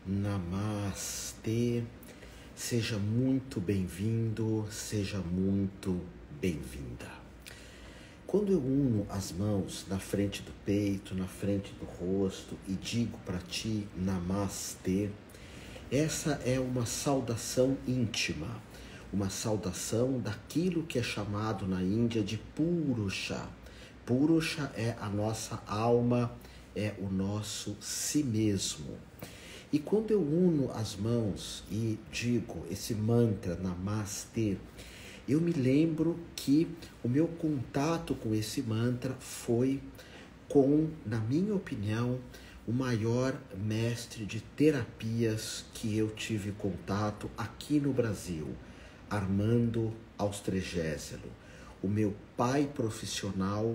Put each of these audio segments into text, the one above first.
Namastê, seja muito bem-vindo, seja muito bem-vinda. Quando eu uno as mãos na frente do peito, na frente do rosto e digo para ti Namastê, essa é uma saudação íntima, uma saudação daquilo que é chamado na Índia de Purusha. Purusha é a nossa alma, é o nosso si mesmo. E quando eu uno as mãos e digo esse mantra Namastê, eu me lembro que o meu contato com esse mantra foi com, na minha opinião, o maior mestre de terapias que eu tive contato aqui no Brasil, Armando Austrégésilo, o meu pai profissional.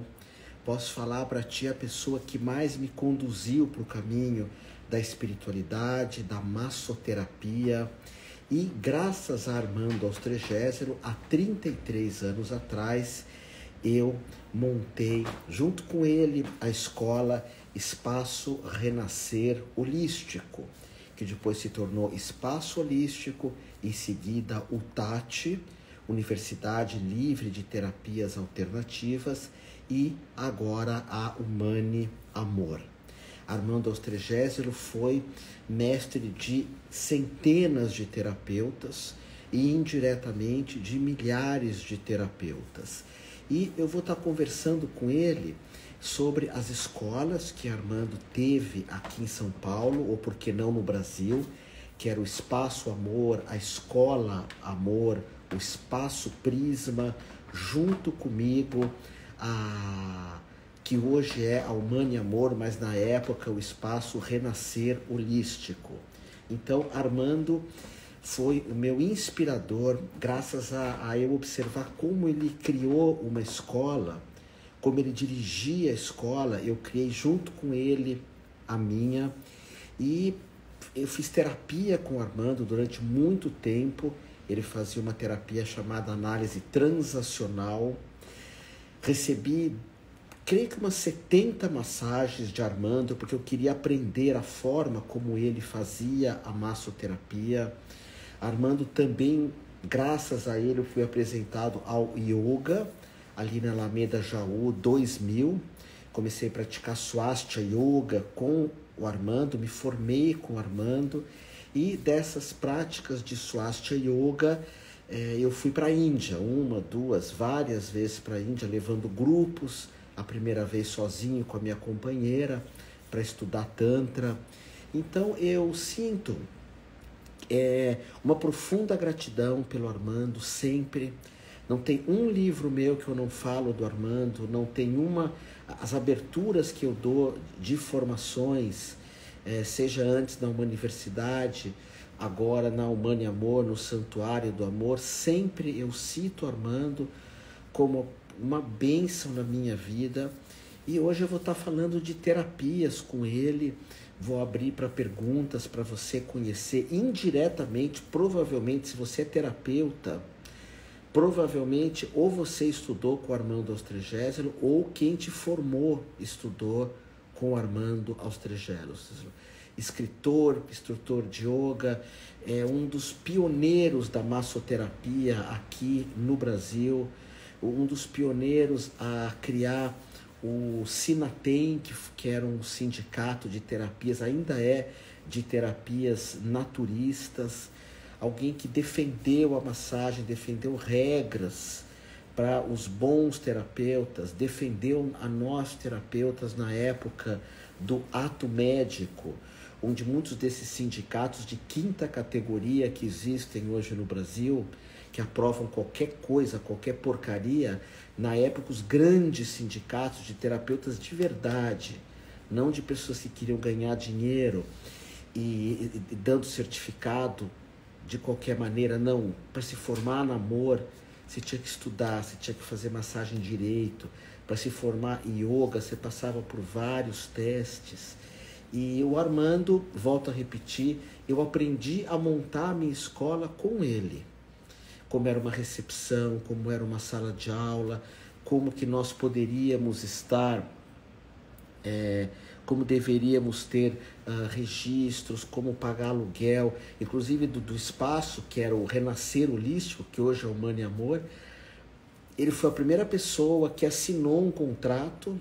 Posso falar para ti a pessoa que mais me conduziu para o caminho da espiritualidade, da massoterapia. E graças a Armando Austrégésilo, há 33 anos atrás, eu montei junto com ele a escola Espaço Renascer Holístico, que depois se tornou Espaço Holístico, em seguida UTAT, Universidade Livre de Terapias Alternativas, e agora a Humane Amor. Armando Austrégésilo foi mestre de centenas de terapeutas e indiretamente de milhares de terapeutas. E eu vou estar conversando com ele sobre as escolas que Armando teve aqui em São Paulo, ou por que não no Brasil, que era o Espaço Amor, a Escola Amor, o Espaço Prisma, junto comigo, que hoje é a Humane Amor, mas na época o Espaço Renascer Holístico. Então, Armando foi o meu inspirador, graças a eu observar como ele criou uma escola, como ele dirigia a escola. Eu criei junto com ele a minha, e eu fiz terapia com o Armando durante muito tempo. Ele fazia uma terapia chamada análise transacional. Recebi, creio que umas 70 massagens de Armando, porque eu queria aprender a forma como ele fazia a massoterapia. Armando também, graças a ele, eu fui apresentado ao yoga, ali na Alameda Jaú 2000. Comecei a praticar Swastika Yoga com o Armando, me formei com o Armando, e dessas práticas de Swastika Yoga, eu fui para a Índia, várias vezes para a Índia, levando grupos, a primeira vez sozinho com a minha companheira, para estudar Tantra. Então eu sinto uma profunda gratidão pelo Armando, sempre. Não tem um livro meu que eu não falo do Armando, não tem as aberturas que eu dou de formações, seja antes na universidade, agora na Humane Amor, no Santuário do Amor, sempre eu cito Armando como uma bênção na minha vida. E hoje eu vou estar falando de terapias com ele, vou abrir para perguntas para você conhecer indiretamente. Provavelmente, se você é terapeuta, provavelmente ou você estudou com o Armando Austrégésilo, ou quem te formou estudou com o Armando Austrégésilo. Escritor, instrutor de yoga, é um dos pioneiros da massoterapia aqui no Brasil, um dos pioneiros a criar o Sinatem, que era um sindicato de terapias, ainda é de terapias naturistas, alguém que defendeu a massagem, defendeu regras para os bons terapeutas, defendeu a nós terapeutas na época do ato médico, onde muitos desses sindicatos de quinta categoria que existem hoje no Brasil, que aprovam qualquer coisa, qualquer porcaria, na época os grandes sindicatos de terapeutas de verdade, não de pessoas que queriam ganhar dinheiro e dando certificado de qualquer maneira, não. Para se formar no amor, você tinha que estudar, você tinha que fazer massagem direito. Para se formar em yoga, você passava por vários testes. E o Armando, volto a repetir, eu aprendi a montar a minha escola com ele. Como era uma recepção, como era uma sala de aula, como que nós poderíamos estar como deveríamos ter registros, como pagar aluguel, inclusive do espaço, que era o Renascer Holístico, que hoje é o Humano e Amor. Ele foi a primeira pessoa que assinou um contrato.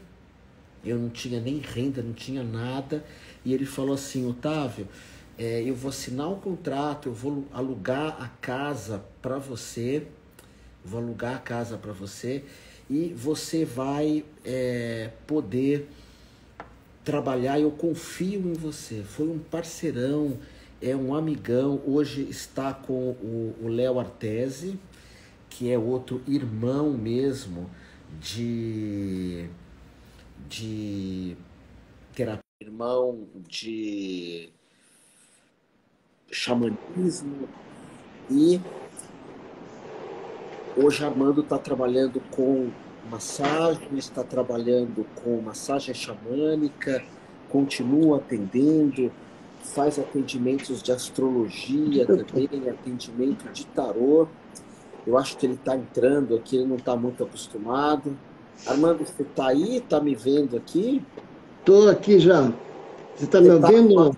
Eu não tinha nem renda, não tinha nada. E ele falou assim: Otávio, eu vou assinar um contrato, eu vou alugar a casa para você, e você vai poder trabalhar, eu confio em você. Foi um parceirão, é um amigão. Hoje está com o Léo Artesi, que é outro irmão mesmo de terapia, irmão de xamanismo. E hoje Armando está trabalhando com massagem, está trabalhando com massagem xamânica, continua atendendo, faz atendimentos de astrologia também, atendimento de tarô. Eu acho que ele está entrando aqui, ele não está muito acostumado. Armando, você está aí? Está me vendo aqui? Estou aqui já. Você está me ouvindo?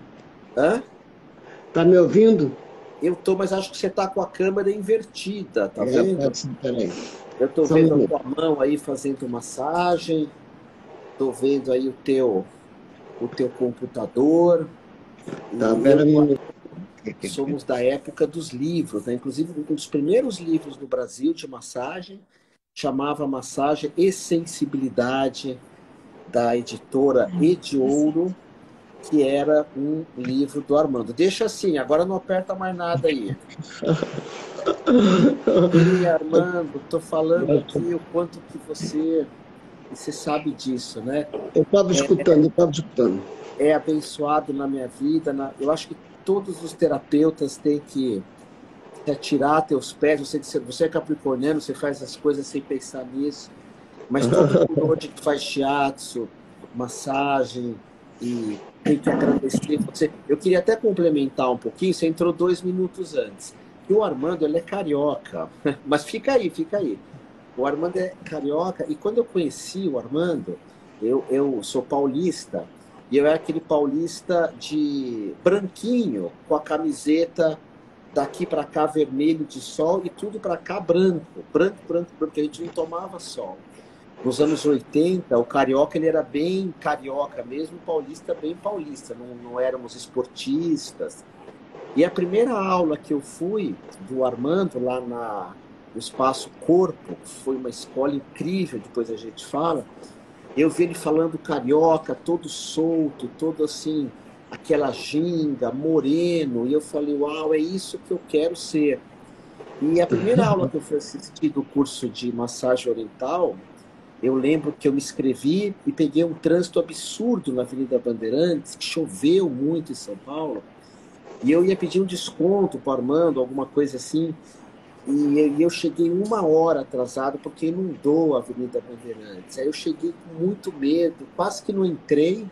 Hã? Está me ouvindo? Eu estou, mas acho que você está com a câmera invertida, tá vendo? Pode ser, peraí. Eu estou vendo a tua mão aí fazendo massagem, estou vendo aí o teu computador. Tá, peraí. Somos da época dos livros, né? Inclusive, um dos primeiros livros no Brasil de massagem chamava Massagem e Sensibilidade, da editora Ediouro, que era um livro do Armando. Deixa assim, agora não aperta mais nada aí. Ei, Armando, estou falando aqui o quanto que você sabe disso, né? Eu estava escutando. É abençoado na minha vida. Eu acho que todos os terapeutas têm que atirar teus pés. Você é capricorniano, você faz as coisas sem pensar nisso. Mas todo mundo hoje que faz shiatsu, massagem, e tem que agradecer você. Eu queria até complementar um pouquinho, você entrou 2 minutos antes. E o Armando, ele é carioca, mas fica aí. O Armando é carioca, e quando eu conheci o Armando, eu sou paulista, e eu era aquele paulista de branquinho, com a camiseta daqui para cá vermelho de sol e tudo para cá branco, que a gente não tomava sol. Nos anos 80, o carioca ele era bem carioca mesmo, o paulista bem paulista, não éramos esportistas. E a primeira aula que eu fui do Armando lá no Espaço Corpo, foi uma escola incrível, depois a gente fala, eu vi ele falando carioca, todo solto, todo assim, aquela ginga, moreno, e eu falei, uau, é isso que eu quero ser. E a primeira aula que eu fui assistir do curso de massagem oriental, eu lembro que eu me inscrevi e peguei um trânsito absurdo na Avenida Bandeirantes, que choveu muito em São Paulo, e eu ia pedir um desconto para o Armando, alguma coisa assim, e eu cheguei 1 hora atrasado porque inundou a Avenida Bandeirantes. Aí eu cheguei com muito medo, quase que não entrei.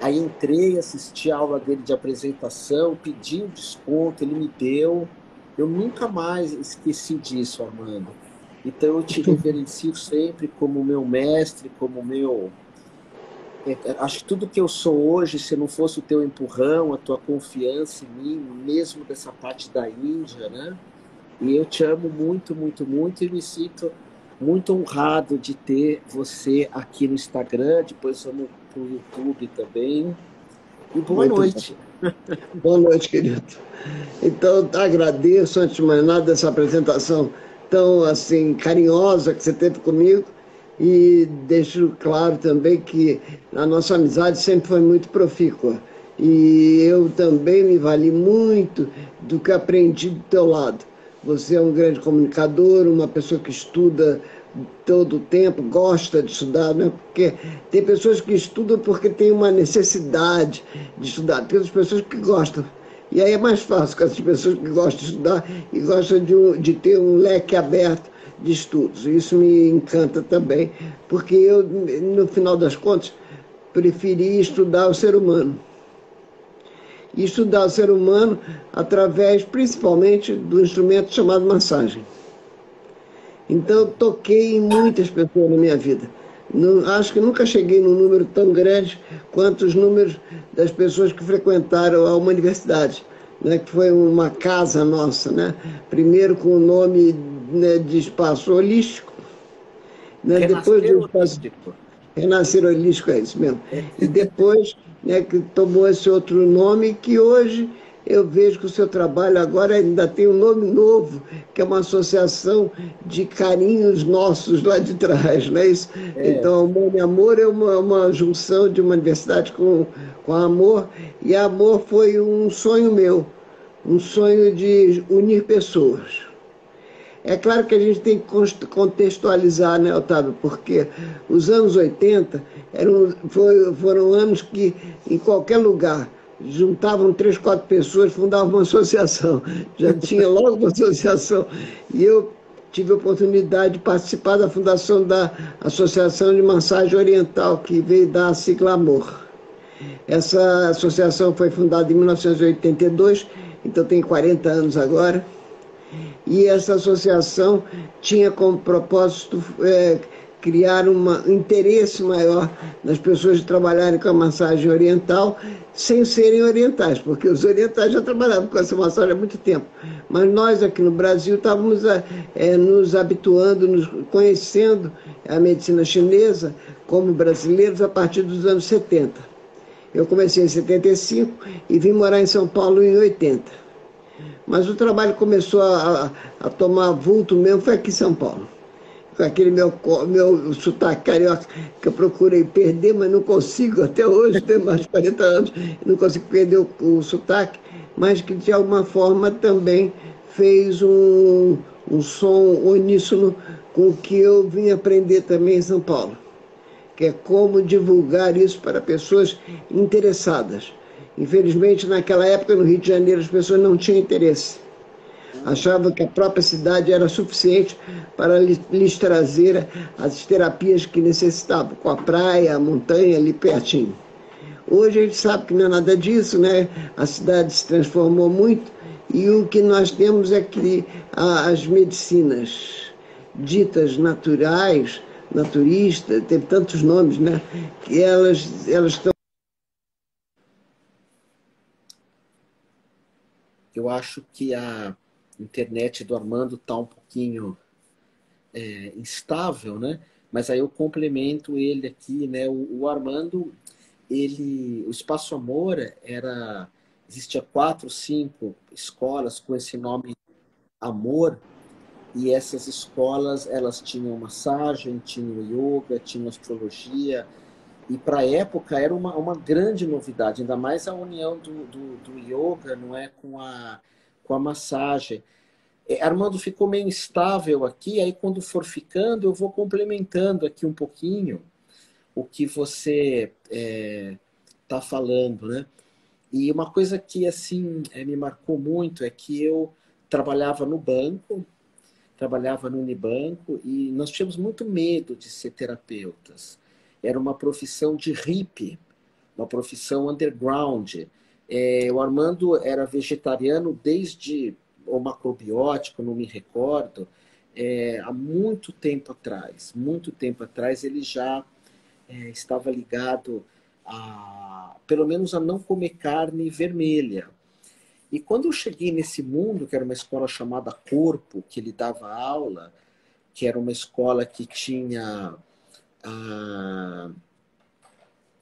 Aí entrei, assisti a aula dele de apresentação, pedi um desconto, ele me deu. Eu nunca mais esqueci disso, Armando. Então eu te reverencio sempre como meu mestre, como meu... Acho que tudo que eu sou hoje, se não fosse o teu empurrão, a tua confiança em mim, mesmo dessa parte da Índia, né? E eu te amo muito, muito, muito, e me sinto muito honrado de ter você aqui no Instagram, depois vamos para o YouTube também. E boa noite. Boa noite, querido. Então, agradeço, antes de mais nada, essa apresentação tão assim carinhosa que você teve comigo, e deixo claro também que a nossa amizade sempre foi muito profícua. E eu também me vali muito do que aprendi do teu lado. Você é um grande comunicador, uma pessoa que estuda todo o tempo, gosta de estudar, né? Porque tem pessoas que estudam porque tem uma necessidade de estudar, tem outras pessoas que gostam. E aí é mais fácil com essas pessoas que gostam de estudar e gostam de ter um leque aberto de estudos. Isso me encanta também, porque eu, no final das contas, preferi estudar o ser humano. E estudar o ser humano através, principalmente, do instrumento chamado massagem. Então, eu toquei em muitas pessoas na minha vida. Acho que nunca cheguei num número tão grande quanto os números das pessoas que frequentaram uma universidade, né, que foi uma casa nossa, né? Primeiro com o nome, né, de espaço holístico, né, depois Renascer do espaço holístico. renascer holístico, é isso mesmo. É, E depois, né, que tomou esse outro nome, que hoje eu vejo que o seu trabalho agora ainda tem um nome novo, que é uma associação de carinhos nossos lá de trás, não é isso? é, Então, Amor e Amor é uma junção de uma universidade com amor, e amor foi um sonho meu, um sonho de unir pessoas. É claro que a gente tem que contextualizar, né, Otávio? Porque os anos 80 foram anos que, em qualquer lugar, juntavam 3, 4 pessoas, fundavam uma associação. Já tinha logo uma associação. E eu tive a oportunidade de participar da fundação da Associação de Massagem Oriental, que veio da sigla Amor. Essa associação foi fundada em 1982, então tem 40 anos agora. E essa associação tinha como propósito criar um interesse maior nas pessoas de trabalharem com a massagem oriental sem serem orientais, porque os orientais já trabalhavam com essa massagem há muito tempo. Mas nós aqui no Brasil estávamos nos habituando, nos conhecendo a medicina chinesa como brasileiros a partir dos anos 70. Eu comecei em 75 e vim morar em São Paulo em 80. Mas o trabalho começou a tomar vulto mesmo, foi aqui em São Paulo. Com aquele meu sotaque carioca que eu procurei perder, mas não consigo até hoje, tenho mais de 40 anos, não consigo perder o sotaque, mas que de alguma forma também fez um som uníssono com o que eu vim aprender também em São Paulo, que é como divulgar isso para pessoas interessadas. Infelizmente, naquela época, no Rio de Janeiro, as pessoas não tinham interesse. Achavam que a própria cidade era suficiente para lhes trazer as terapias que necessitavam, com a praia, a montanha ali pertinho. Hoje a gente sabe que não é nada disso, né? A cidade se transformou muito e o que nós temos é que as medicinas ditas naturais, naturistas, tem tantos nomes, né? Que elas estão. eu acho que a internet do Armando está um pouquinho instável, né? Mas aí eu complemento ele aqui, né? O Armando, o Espaço Amor existia 4, 5 escolas com esse nome Amor, e essas escolas, elas tinham massagem, tinham yoga, tinham astrologia, e para a época era uma grande novidade, ainda mais a união do yoga, não é, com a massagem. Armando, ficou meio instável aqui, aí quando for ficando, eu vou complementando aqui um pouquinho o que você está falando, né? E uma coisa que, assim, me marcou muito é que eu trabalhava no banco, trabalhava no Unibanco, e nós tínhamos muito medo de ser terapeutas. Era uma profissão de hippie, uma profissão underground. O Armando era vegetariano desde o macrobiótico, não me recordo, há muito tempo atrás ele já estava ligado pelo menos a não comer carne vermelha. E quando eu cheguei nesse mundo, que era uma escola chamada Corpo, que ele dava aula, que era uma escola que tinha,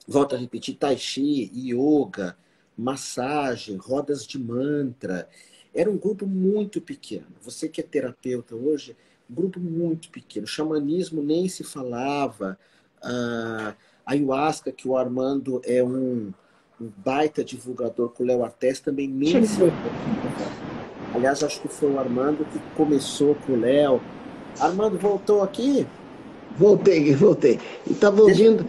volto a repetir, tai chi, yoga, massagem, rodas de mantra. Era um grupo muito pequeno. Você que é terapeuta hoje, um grupo muito pequeno. Xamanismo nem se falava. A ayahuasca, que o Armando é um baita divulgador, com o Léo Artes também nem se falava. Aliás, acho que foi o Armando que começou com o Léo. Armando voltou aqui? Voltei. E estava Deixa, ouvindo.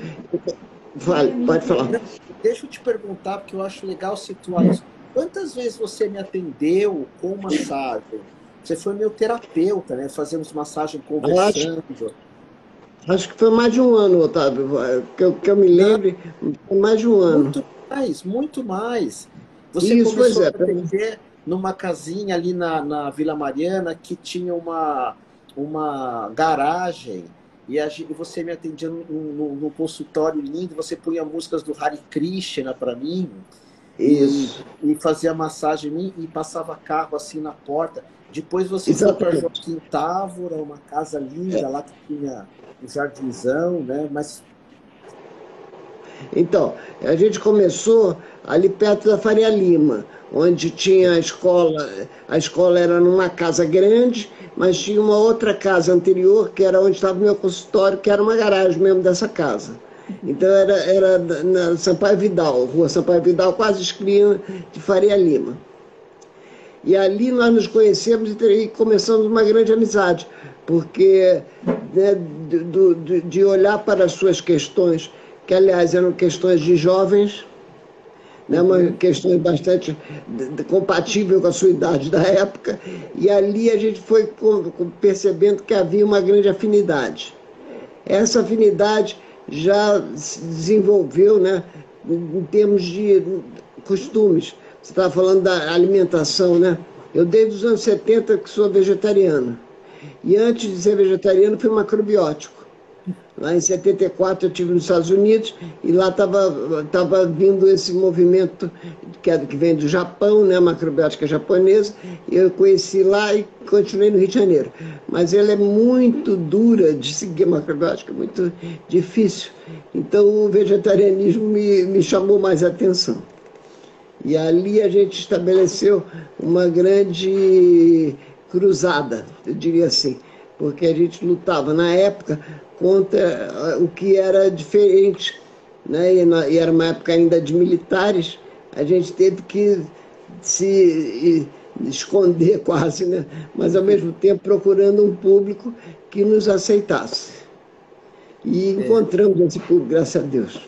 Vale, pode falar. deixa eu te perguntar, porque eu acho legal situar isso. Quantas vezes você me atendeu com massagem? Você foi meu terapeuta, né? Fazemos massagem Acho, conversando. acho que foi mais de um ano, Otávio. Que eu me Não, lembre, foi mais de um ano. muito mais, muito mais. Você Isso, pois começou a é. me atender numa casinha ali na Vila Mariana que tinha uma garagem. e você me atendia no consultório lindo, você punha músicas do Hare Krishna para mim, Isso, e fazia massagem em mim e passava carro assim na porta. Depois você foi para exatamente. Joaquim Távora, uma casa linda lá que tinha um jardinzão, né? Mas Então, a gente começou ali perto da Faria Lima, onde tinha a escola era numa casa grande, mas tinha uma outra casa anterior, que era onde estava o meu consultório, que era uma garagem mesmo dessa casa. Então era na Sampaio Vidal, rua Sampaio Vidal, quase esquina de Faria Lima. E ali nós nos conhecemos e começamos uma grande amizade, porque né, de olhar para as suas questões, que aliás eram questões de jovens, né, uma questão bastante compatível com a sua idade da época, e ali a gente foi percebendo que havia uma grande afinidade. Essa afinidade já se desenvolveu, né, em termos de costumes. Você estava falando da alimentação, né? Eu desde os anos 70 que sou vegetariano. E antes de ser vegetariano fui macrobiótico. Lá em 74 eu estive nos Estados Unidos e lá estava vindo esse movimento que vem do Japão, né, macrobiótica japonesa, e eu conheci lá e continuei no Rio de Janeiro. Mas ela é muito dura de seguir a macrobiótica, muito difícil. Então o vegetarianismo me chamou mais a atenção. E ali a gente estabeleceu uma grande cruzada, eu diria assim, porque a gente lutava na época contra o que era diferente, né? E era uma época ainda de militares, a gente teve que se esconder quase, né? Mas ao mesmo tempo procurando um público que nos aceitasse. E encontramos esse público, graças a Deus.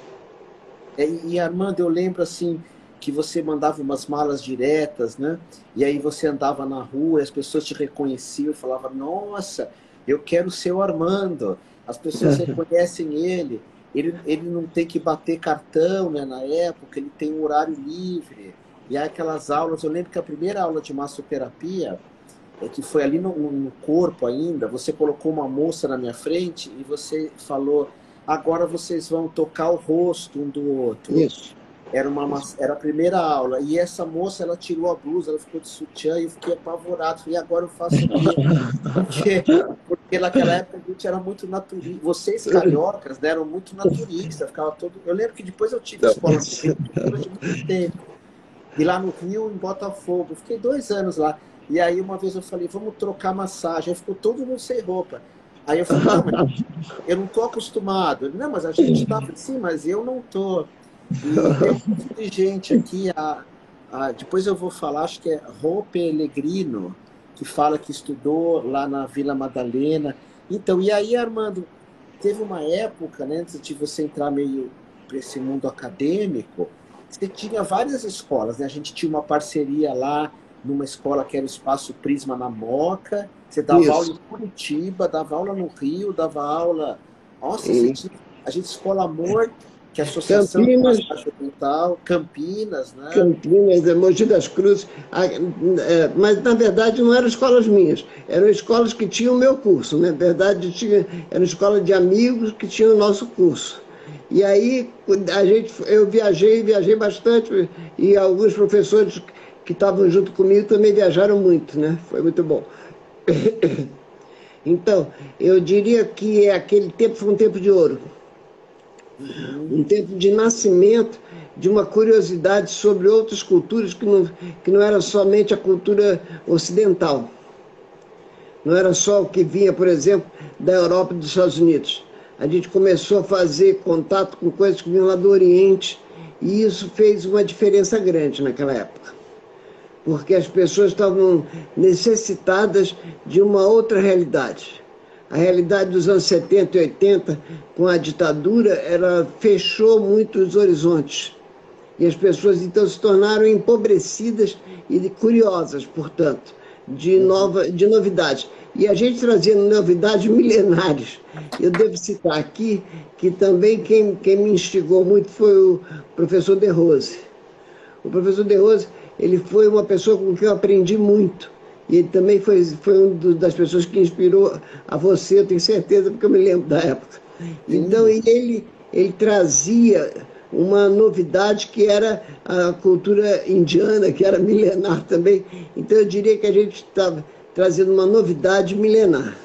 e Armando, eu lembro assim que você mandava umas malas diretas, né? E aí você andava na rua e as pessoas te reconheciam, falavam: Nossa, eu quero ser o Armando. As pessoas reconhecem ele. Ele não tem que bater cartão, né? Na época, ele tem um horário livre. E aí aquelas aulas, eu lembro que a primeira aula de massoterapia, que foi ali no corpo ainda, você colocou uma moça na minha frente e você falou: Agora vocês vão tocar o rosto um do outro. Isso. Era a primeira aula. E essa moça, ela tirou a blusa, ela ficou de sutiã e eu fiquei apavorado. Falei: Agora eu faço o quê? Porque naquela época a gente era muito naturista. Vocês cariocas, né, eram muito naturistas. Ficava todo... Eu lembro que depois eu tive escola de arquitetura durante muito tempo. E lá no Rio, em Botafogo. Eu fiquei 2 anos lá. E aí uma vez eu falei: Vamos trocar massagem. Aí ficou todo mundo sem roupa. Aí eu falei: Não, mas eu não estou acostumado. Ele: Não, mas a gente está. Sim, mas eu não estou. E tem um monte de gente aqui, depois eu vou falar, acho que é Rô Pellegrino, que fala que estudou lá na Vila Madalena. Então, e aí, Armando, teve uma época, né, antes de você entrar meio para esse mundo acadêmico, você tinha várias escolas, né? A gente tinha uma parceria lá numa escola que era o Espaço Prisma na Moca, você dava aula em Isso. Curitiba, dava aula no Rio, dava aula... Nossa, E a gente Escola Amor, que é a Associação de Campinas, Massagem Mental, Campinas, né? Campinas, Mogi das Cruzes, mas na verdade não eram escolas minhas, eram escolas que tinham o meu curso, na verdade era escola de amigos que tinham o nosso curso. E aí eu viajei bastante, e alguns professores que estavam junto comigo também viajaram muito, né? Foi muito bom. Então, eu diria que aquele tempo foi um tempo de ouro. Um tempo de nascimento de uma curiosidade sobre outras culturas que não era somente a cultura ocidental. Não era só o que vinha, por exemplo, da Europa e dos Estados Unidos. A gente começou a fazer contato com coisas que vinham lá do Oriente e isso fez uma diferença grande naquela época. Porque as pessoas estavam necessitadas de uma outra realidade. A realidade dos anos 70 e 80, com a ditadura, ela fechou muitos horizontes. E as pessoas, então, se tornaram empobrecidas e curiosas, portanto, de novidades. E a gente trazia novidades milenares. Eu devo citar aqui que também quem me instigou muito foi o professor De Rose. O professor De Rose, ele foi uma pessoa com quem eu aprendi muito. E ele também foi das pessoas que inspirou a você, eu tenho certeza, porque eu me lembro da época. Então, Sim, ele trazia uma novidade que era a cultura indiana, que era milenar também. Então, eu diria que a gente estava trazendo uma novidade milenar.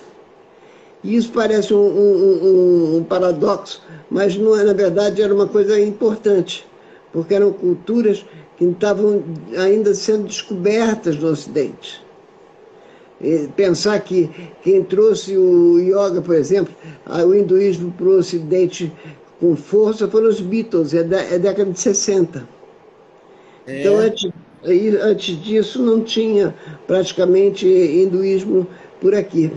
E isso parece um paradoxo, mas não é, na verdade era uma coisa importante, porque eram culturas que estavam ainda sendo descobertas no Ocidente. E pensar que quem trouxe o yoga, por exemplo, o hinduísmo para o Ocidente com força foram os Beatles, é década de 60. Então, é, antes disso, não tinha praticamente hinduísmo por aqui,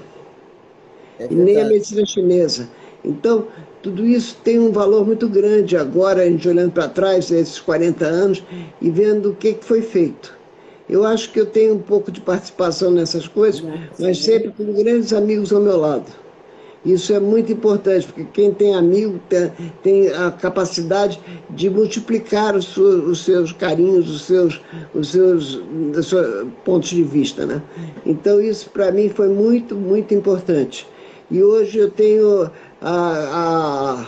é e nem a verdade. medicina chinesa. Então, tudo isso tem um valor muito grande agora, a gente olhando para trás, esses 40 anos, e vendo o que foi feito. Eu acho que eu tenho um pouco de participação nessas coisas, Nossa, mas sempre com grandes amigos ao meu lado. Isso é muito importante, porque quem tem amigo tem a capacidade de multiplicar os seus carinhos, os seus pontos de vista, né? Então isso para mim foi muito, muito importante. E hoje eu tenho a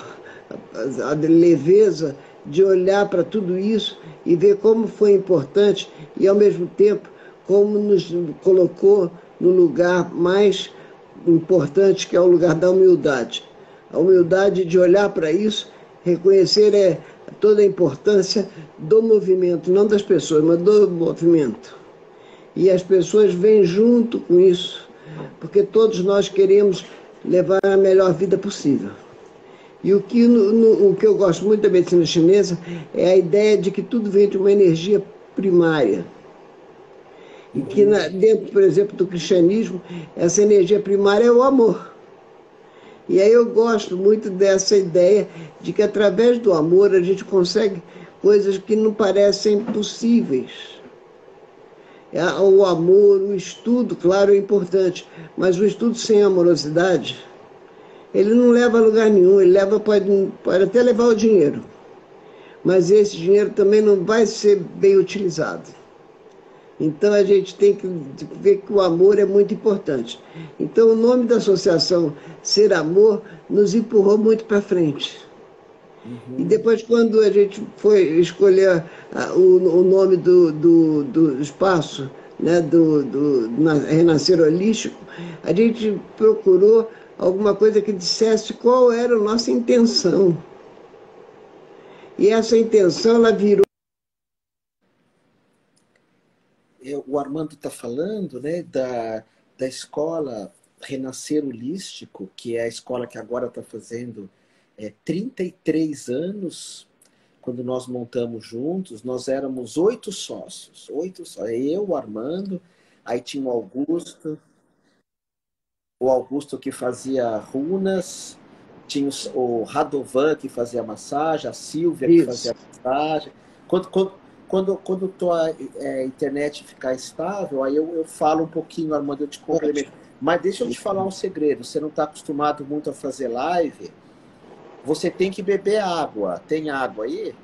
leveza de olhar para tudo isso e ver como foi importante e, ao mesmo tempo, como nos colocou no lugar mais importante, que é o lugar da humildade. A humildade de olhar para isso, reconhecer toda a importância do movimento, não das pessoas, mas do movimento. E as pessoas vêm junto com isso, porque todos nós queremos levar a melhor vida possível. E o que eu gosto muito da medicina chinesa é a ideia de que tudo vem de uma energia primária. E que uhum. dentro, por exemplo, do cristianismo, essa energia primária é o amor. E aí eu gosto muito dessa ideia de que através do amor a gente consegue coisas que não parecem possíveis. O amor, o estudo, claro, é importante, mas o estudo sem amorosidade, ele não leva a lugar nenhum, ele pode até levar o dinheiro, mas esse dinheiro também não vai ser bem utilizado. Então a gente tem que ver que o amor é muito importante. Então o nome da associação Ser Amor nos empurrou muito para frente. E Uhum. depois, quando a gente foi escolher o nome do espaço, né, Renascer Holístico, a gente procurou alguma coisa que dissesse qual era a nossa intenção. E essa intenção, ela virou. O Armando está falando, né, da escola Renascer Holístico, que é a escola que agora está fazendo 33 anos. Quando nós montamos juntos, nós éramos 8 sócios. Eu, o Armando, aí tinha o Augusto que fazia runas, tinha o Radovan que fazia massagem, a Silvia que Isso. fazia massagem. Quando a internet ficar estável, aí eu falo um pouquinho, Armando, eu te complemento. Mas deixa eu te falar um segredo, você não está acostumado muito a fazer live, você tem que beber água. Tem água aí?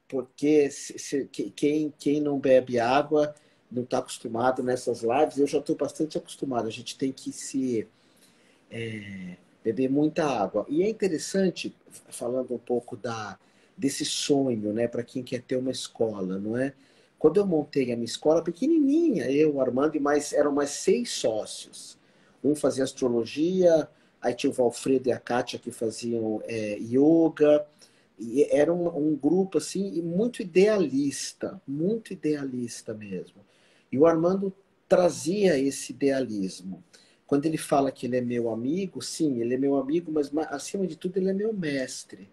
Porque quem não bebe água não está acostumado nessas lives. Eu já estou bastante acostumado. A gente tem que se beber muita água. E é interessante, falando um pouco desse sonho, né, para quem quer ter uma escola, não é? Quando eu montei a minha escola pequenininha, eu, o Armando, eram mais 6 sócios. Um fazia astrologia, aí tinha o Valfredo e a Kátia que faziam yoga, e era um grupo assim muito idealista mesmo. E o Armando trazia esse idealismo. Quando ele fala que ele é meu amigo, sim, ele é meu amigo, mas acima de tudo ele é meu mestre.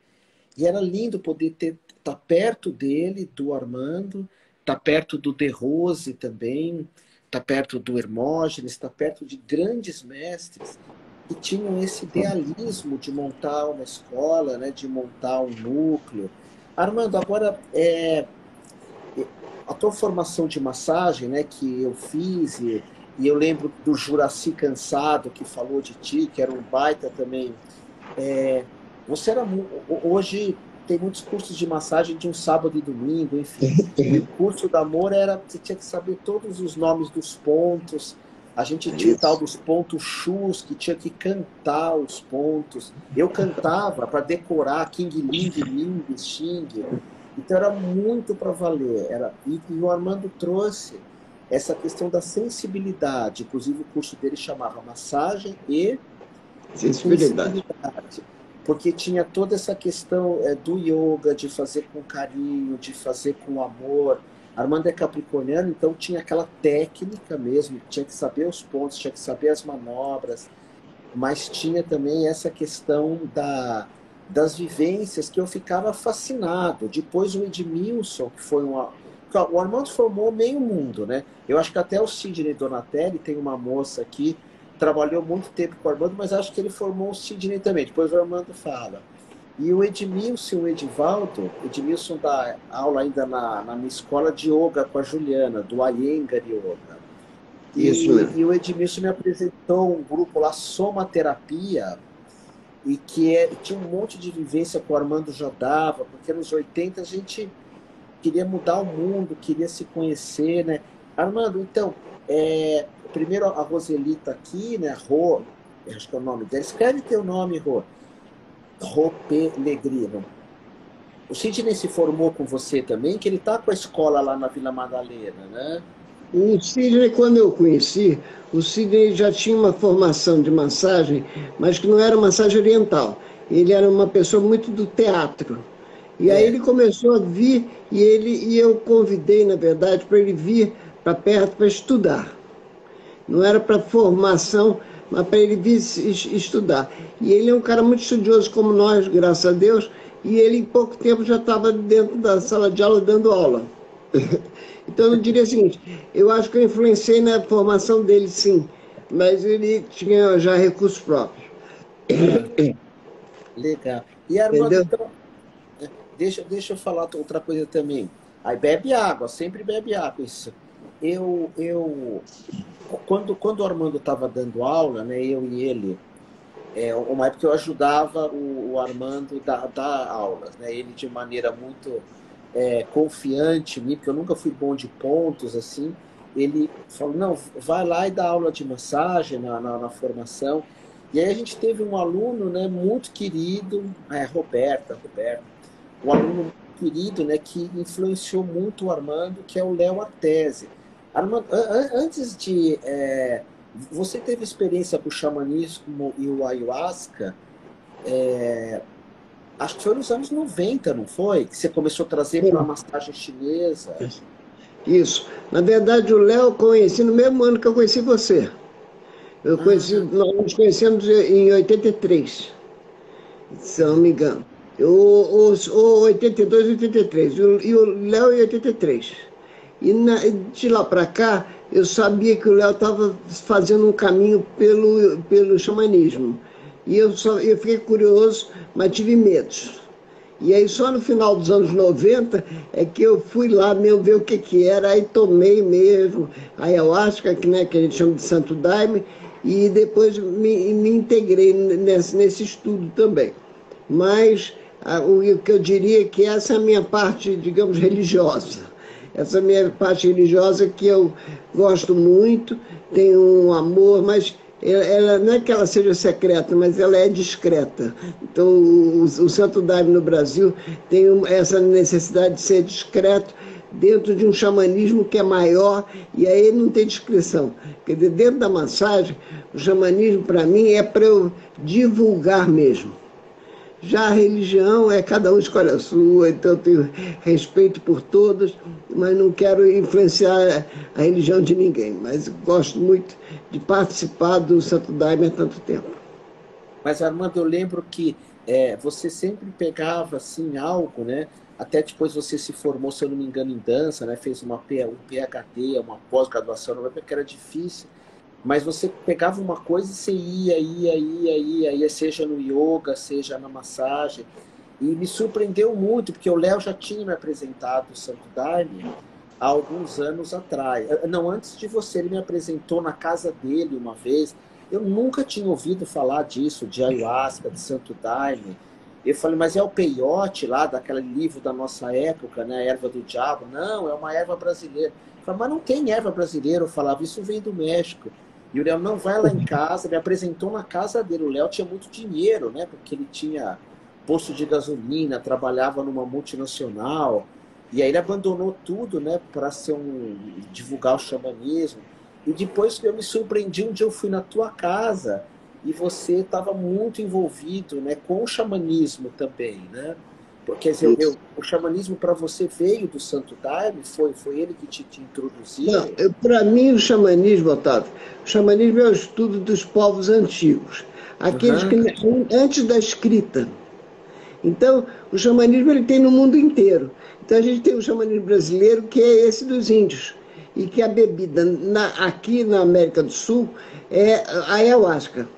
E era lindo poder estar perto dele, do Armando, estar perto do De Rose também, estar perto do Hermógenes, estar perto de grandes mestres que tinham esse idealismo de montar uma escola, né, de montar um núcleo. Armando, agora a tua formação de massagem, né, que eu fiz, e eu lembro do Juraci Cansado, que falou de ti, que era um baita também. Você era hoje tem muitos cursos de massagem de um sábado e domingo, enfim. E o curso do amor era, você tinha que saber todos os nomes dos pontos. A gente tinha o tal dos pontos chus, que tinha que cantar os pontos. Eu cantava para decorar King Ling, Ling, Xing. Então era muito para valer. E o Armando trouxe essa questão da sensibilidade. Inclusive o curso dele chamava Massagem e Sensibilidade. Porque tinha toda essa questão do yoga, de fazer com carinho, de fazer com amor. Armando é capricorniano, então tinha aquela técnica mesmo, tinha que saber os pontos, tinha que saber as manobras, mas tinha também essa questão das vivências que eu ficava fascinado. Depois o Edmilson, que foi uma... O Armando formou meio mundo, né? Eu acho que até o Sidney Donatelli, tem uma moça aqui, trabalhou muito tempo com o Armando, mas acho que ele formou o Sidney também, depois o Armando fala. E o Edmilson e o Edmilson dá aula ainda na minha escola de yoga com a Juliana, do Iyengar Yoga. Isso mesmo. E o Edmilson me apresentou um grupo lá, Somaterapia, e que tinha um monte de vivência que o Armando já dava, porque nos 80 a gente queria mudar o mundo, queria se conhecer, né? Armando, então, primeiro a Roseli tá aqui, né? Rô, acho que é o nome dela. Escreve teu nome, Rô. Rô Pellegrino. O Sidney se formou com você também, que ele tá com a escola lá na Vila Madalena, né? O Sidney, quando eu conheci, o Sidney já tinha uma formação de massagem, mas que não era massagem oriental. Ele era uma pessoa muito do teatro. E aí ele começou a vir e eu convidei, na verdade, para ele vir para perto para estudar. Não era para formação, mas para ele vir estudar. E ele é um cara muito estudioso como nós, graças a Deus, e ele em pouco tempo já estava dentro da sala de aula dando aula. Então eu diria o seguinte, eu acho que eu influenciei na formação dele, sim, mas ele tinha já recursos próprios. Legal. E Armando, então, deixa eu falar outra coisa também. Aí bebe água, sempre bebe água. Isso. Quando o Armando estava dando aula, né, eu e ele, uma época eu ajudava o Armando a dar aulas, né, ele de maneira muito confiante em mim, porque eu nunca fui bom de pontos, assim, ele falou, não, vai lá e dá aula de massagem na formação. E aí a gente teve um aluno, né, muito querido, Roberto, um aluno muito querido, né, que influenciou muito o Armando, que é o Léo Artesi. Armando, antes de... você teve experiência com o xamanismo e o ayahuasca, acho que foi nos anos 90, não foi? Que você começou a trazer para a massagem chinesa. Isso. Na verdade, o Léo eu conheci no mesmo ano que eu conheci você. Nós nos conhecemos em 83, se não me engano. Ou 82, 83. E o Léo em 83. E de lá para cá, eu sabia que o Léo estava fazendo um caminho pelo xamanismo. E eu fiquei curioso, mas tive medos. E aí só no final dos anos 90 é que eu fui lá mesmo ver o que era, aí tomei mesmo a ayahuasca, né, que a gente chama de Santo Daime, e depois me integrei nesse estudo também. Mas o que eu diria é que essa é a minha parte, digamos, religiosa. Essa é a minha parte religiosa que eu gosto muito, tenho um amor, mas ela não é que ela seja secreta, mas ela é discreta. Então, o Santo Daime no Brasil tem essa necessidade de ser discreto dentro de um xamanismo que é maior, e aí não tem descrição. Quer dizer, dentro da massagem, o xamanismo, para mim, é para eu divulgar mesmo. Já a religião cada um escolhe a sua, então eu tenho respeito por todas, mas não quero influenciar a religião de ninguém. Mas gosto muito de participar do Santo Daime há tanto tempo. Mas, Armando, eu lembro que você sempre pegava assim, algo, né? Até depois você se formou, se eu não me engano, em dança, né? Fez um PhD, uma pós-graduação, não lembro que era difícil. Mas você pegava uma coisa e você ia, seja no yoga, seja na massagem. E me surpreendeu muito, porque o Léo já tinha me apresentado o Santo Daime há alguns anos atrás. Não, antes de você, ele me apresentou na casa dele uma vez. Eu nunca tinha ouvido falar disso, de ayahuasca, de Santo Daime. Eu falei, mas é o peiote lá, daquele livro da nossa época, né? Erva do diabo. Não, é uma erva brasileira. Eu falei, mas não tem erva brasileira. Eu falava, isso vem do México. E o Léo, não, vai lá em casa. Me apresentou na casa dele. O Léo tinha muito dinheiro, né? Porque ele tinha posto de gasolina, trabalhava numa multinacional. E aí ele abandonou tudo, né? Para ser divulgar o xamanismo. E depois eu me surpreendi, um dia eu fui na tua casa e você estava muito envolvido, né, com o xamanismo também, né? Porque quer dizer, Isso. o xamanismo para você veio do Santo Daime? Foi ele que te Não, introduziu? para mim o xamanismo, Otávio, o xamanismo é o estudo dos povos antigos, aqueles que Aham, antes da escrita. Então, o xamanismo ele tem no mundo inteiro. Então, a gente tem o xamanismo brasileiro, que é esse dos índios, e que a bebida aqui na América do Sul é a ayahuasca.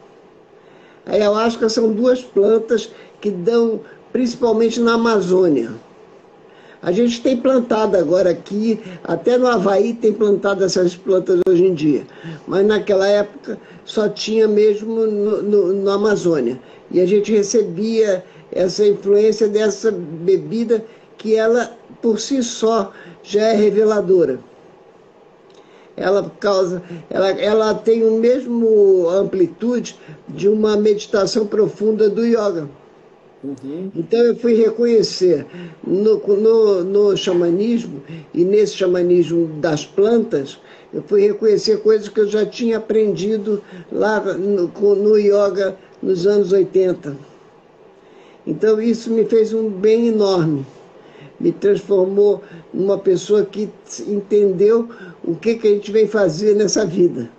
A ayahuasca são duas plantas que dão principalmente na Amazônia. A gente tem plantado agora aqui, até no Havaí tem plantado essas plantas hoje em dia, mas naquela época só tinha mesmo na Amazônia. E a gente recebia essa influência dessa bebida que ela, por si só, já é reveladora. Ela tem o mesmo amplitude de uma meditação profunda do yoga. uhum. Então eu fui reconhecer no xamanismo, e nesse xamanismo das plantas, eu fui reconhecer coisas que eu já tinha aprendido lá no yoga nos anos 80. Então isso me fez um bem enorme, me transformou numa pessoa que entendeu o que a gente vem fazer nessa vida,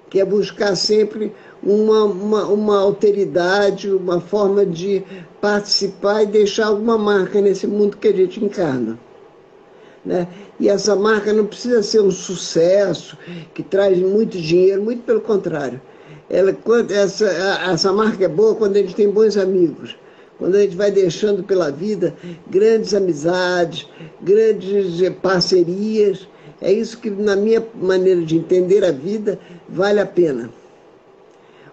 que é buscar sempre uma alteridade, uma forma de participar e deixar alguma marca nesse mundo que a gente encarna. Né? E essa marca não precisa ser um sucesso que traz muito dinheiro, muito pelo contrário. Essa marca é boa quando a gente tem bons amigos, quando a gente vai deixando pela vida grandes amizades, grandes parcerias. É isso que, na minha maneira de entender a vida, vale a pena.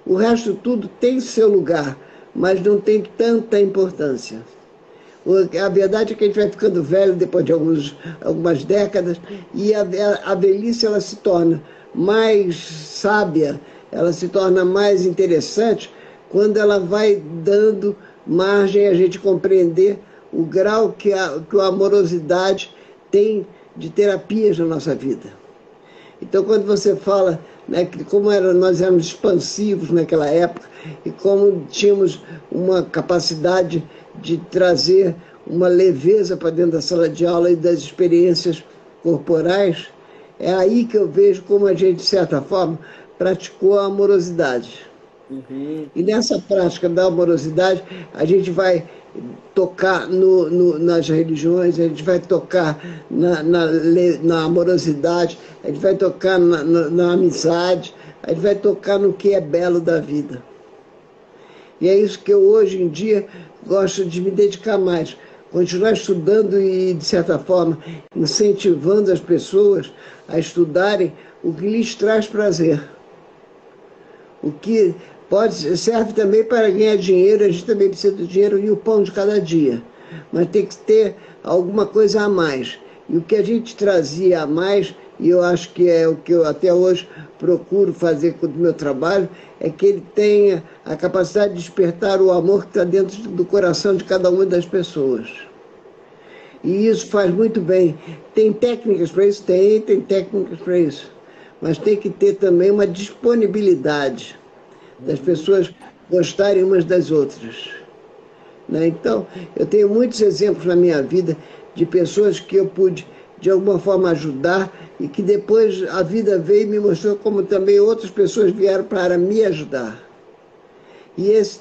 O resto tudo tem seu lugar, mas não tem tanta importância. A verdade é que a gente vai ficando velho depois de algumas décadas e a velhice ela se torna mais sábia, ela se torna mais interessante quando ela vai dando margem a gente compreender o grau que a amorosidade tem de terapias na nossa vida. Então, quando você fala, né, que nós éramos expansivos naquela época e como tínhamos uma capacidade de trazer uma leveza para dentro da sala de aula e das experiências corporais, é aí que eu vejo como a gente, de certa forma, praticou a amorosidade. Uhum. E nessa prática da amorosidade, a gente vai tocar nas religiões, a gente vai tocar na amorosidade, a gente vai tocar na amizade, a gente vai tocar no que é belo da vida. E é isso que eu, hoje em dia, gosto de me dedicar mais. Continuar estudando e, de certa forma, incentivando as pessoas a estudarem o que lhes traz prazer. O que serve também para ganhar dinheiro, a gente também precisa do dinheiro e o pão de cada dia. Mas tem que ter alguma coisa a mais. E o que a gente trazia a mais, e eu acho que é o que eu até hoje procuro fazer com o meu trabalho, é que ele tenha a capacidade de despertar o amor que está dentro do coração de cada uma das pessoas. E isso faz muito bem. Tem técnicas para isso? Tem técnicas para isso. Mas tem que ter também uma disponibilidade das pessoas gostarem umas das outras. Né? Então, eu tenho muitos exemplos na minha vida de pessoas que eu pude, de alguma forma, ajudar e que depois a vida veio e me mostrou como também outras pessoas vieram para me ajudar. E esse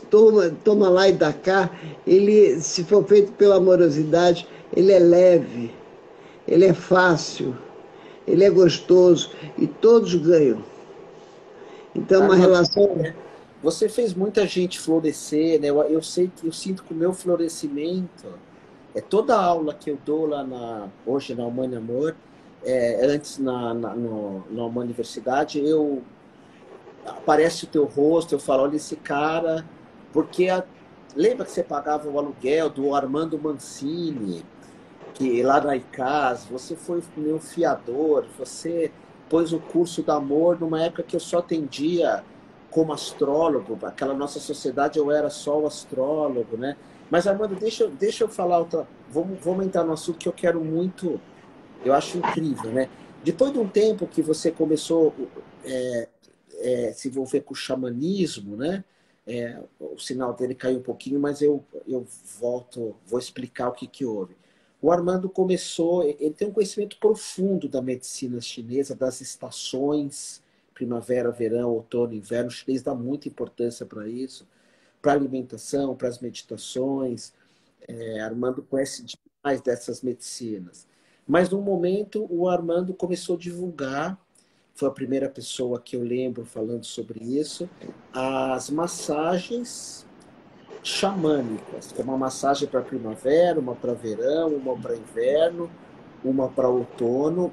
toma lá e dá cá, ele, se for feito pela amorosidade, ele é leve, ele é fácil, ele é gostoso e todos ganham. Então, uma Caramba, relação. você fez muita gente florescer, né? Eu sei que eu sinto que o meu florescimento é toda a aula que eu dou lá hoje na Humana Amor, antes numa universidade, aparece o teu rosto, eu falo, olha esse cara, porque lembra que você pagava o aluguel do Armando Mancini, que lá na ICAS, você foi meu fiador, você pôs o curso do amor numa época que eu só atendia como astrólogo, aquela nossa sociedade eu era só o astrólogo, né? Mas, Armando, deixa eu falar outra. Vamos entrar no assunto que eu quero muito, eu acho incrível, né? Depois de um tempo que você começou se envolver com o xamanismo, né? O sinal dele caiu um pouquinho, mas eu volto, vou explicar o que houve. O Armando começou, ele tem um conhecimento profundo da medicina chinesa, das estações, primavera, verão, outono, inverno. O chinês dá muita importância para isso, para a alimentação, para as meditações. Armando conhece demais dessas medicinas. Mas, num momento, o Armando começou a divulgar, foi a primeira pessoa que eu lembro falando sobre isso, as massagens xamânicas, que é uma massagem para primavera, uma para verão, uma para inverno, uma para outono.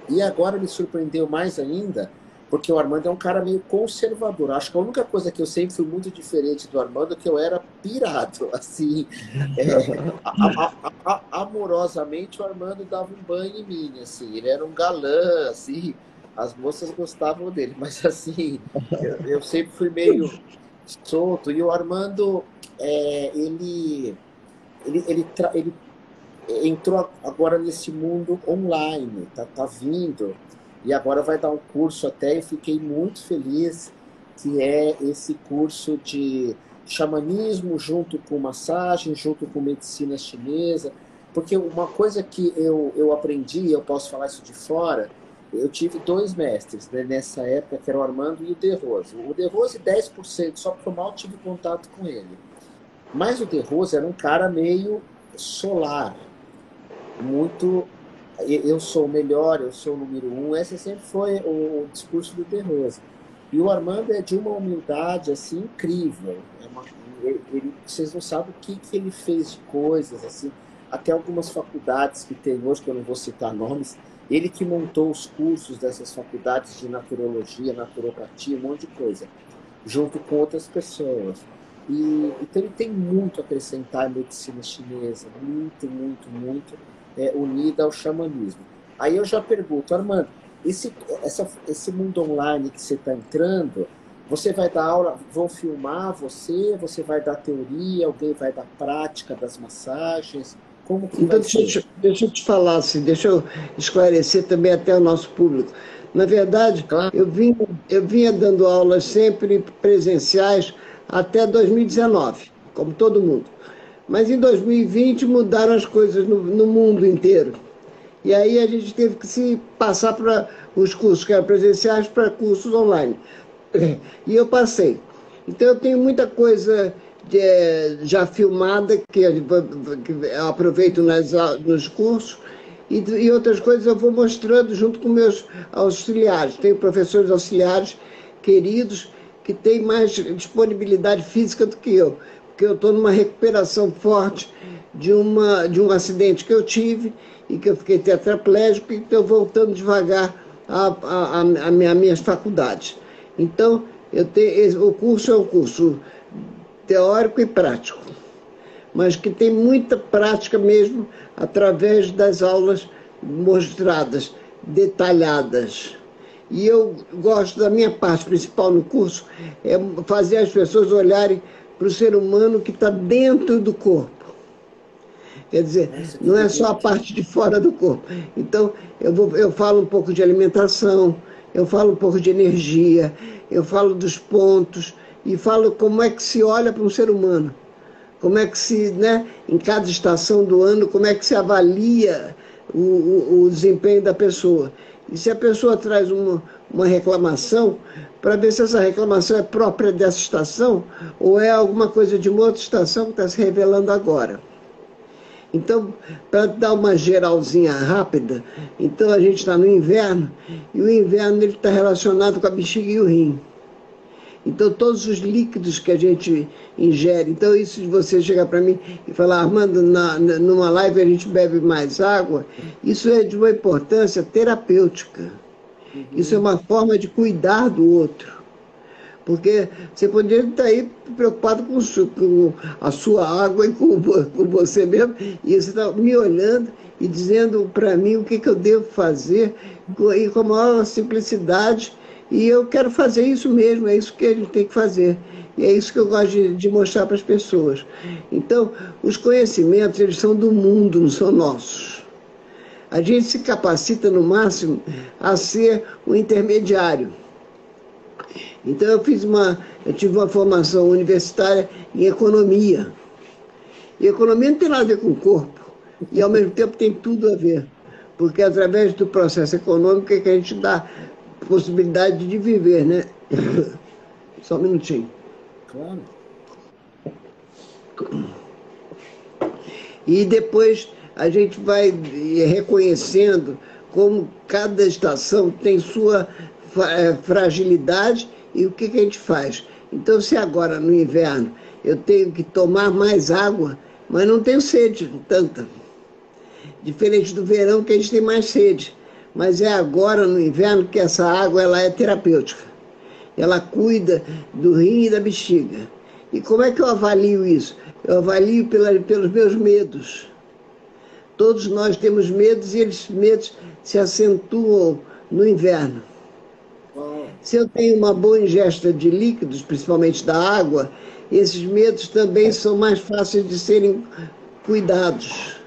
E agora me surpreendeu mais ainda, porque o Armando é um cara meio conservador. Acho que a única coisa que eu sempre fui muito diferente do Armando é que eu era pirado, assim. Amorosamente, o Armando dava um banho em mim, assim. Ele era um galã, assim. As moças gostavam dele, mas assim, eu sempre fui meio solto. E o Armando, ele entrou agora nesse mundo online, tá vindo, e agora vai dar um curso até, eu fiquei muito feliz, que é esse curso de xamanismo junto com massagem, junto com medicina chinesa, porque uma coisa que eu aprendi, eu posso falar isso de fora, eu tive dois mestres, né, nessa época, que era o Armando e o De Rose. O De Rose 10%, só porque eu mal tive contato com ele. Mas o De Rose era um cara meio solar, muito eu sou o melhor, eu sou o número um. Esse sempre foi o discurso do De Rose. E o Armando é de uma humildade assim incrível. Vocês não sabem o que ele fez de coisas assim, até algumas faculdades que tem hoje, que eu não vou citar nomes, ele que montou os cursos dessas faculdades de naturologia, naturopatia, um monte de coisa, junto com outras pessoas. Então ele tem muito a acrescentar à medicina chinesa, muito, muito, muito unida ao xamanismo. Aí eu já pergunto, Armando, esse mundo online que você está entrando, você vai dar aula, vão filmar você vai dar teoria, alguém vai dar prática das massagens? Como que Então, vai ser? deixa eu te falar, assim, deixa eu esclarecer também até o nosso público. Na verdade, Claro. eu vinha dando aulas sempre presenciais até 2019, como todo mundo. Mas em 2020 mudaram as coisas no mundo inteiro. E aí a gente teve que se passar para os cursos que eram presenciais para cursos online. E eu passei. Então eu tenho muita coisa já filmada que eu aproveito nos cursos e outras coisas eu vou mostrando junto com meus auxiliares. Tenho professores auxiliares queridos que têm mais disponibilidade física do que eu, porque eu estou numa recuperação forte de um acidente que eu tive e que eu fiquei tetraplégico e estou voltando devagar às minhas faculdades. Então, o curso é um curso teórico e prático, mas que tem muita prática mesmo através das aulas mostradas, detalhadas. E eu gosto da minha parte principal no curso, é fazer as pessoas olharem para o ser humano que está dentro do corpo. Quer dizer, Nossa, que não é só a bonito. parte de fora do corpo. Então, eu falo um pouco de alimentação, eu falo um pouco de energia, eu falo dos pontos e falo como é que se olha para um ser humano. Como é que se, né, em cada estação do ano, como é que se avalia o desempenho da pessoa. E se a pessoa traz uma reclamação, para ver se essa reclamação é própria dessa estação ou é alguma coisa de uma outra estação que está se revelando agora. Então, para dar uma geralzinha rápida, então a gente está no inverno, e o inverno está relacionado com a bexiga e o rim. Então, todos os líquidos que a gente ingere, então isso de você chegar para mim e falar, Armando, numa live a gente bebe mais água, isso é de uma importância terapêutica. Isso é Uhum. uma forma de cuidar do outro. Porque você poderia estar aí preocupado com a sua água e com você mesmo, e você está me olhando e dizendo para mim o que, que eu devo fazer, e com a maior simplicidade, e eu quero fazer isso mesmo, é isso que a gente tem que fazer. E é isso que eu gosto de mostrar para as pessoas. Então, os conhecimentos, eles são do mundo, não são nossos. A gente se capacita, no máximo, a ser um intermediário. Então, eu tive uma formação universitária em economia. E economia não tem nada a ver com o corpo. E, ao mesmo tempo, tem tudo a ver. Porque, através do processo econômico, é que a gente dá possibilidade de viver, né? Só um minutinho. Claro. E depois a gente vai reconhecendo como cada estação tem sua fragilidade e o que, que a gente faz. Então, se agora no inverno eu tenho que tomar mais água, mas não tenho sede tanta. Diferente do verão, que a gente tem mais sede. Mas é agora no inverno que essa água ela é terapêutica. Ela cuida do rim e da bexiga. E como é que eu avalio isso? Eu avalio pelos meus medos. Todos nós temos medos e esses medos se acentuam no inverno. Se eu tenho uma boa ingesta de líquidos, principalmente da água, esses medos também são mais fáceis de serem cuidados,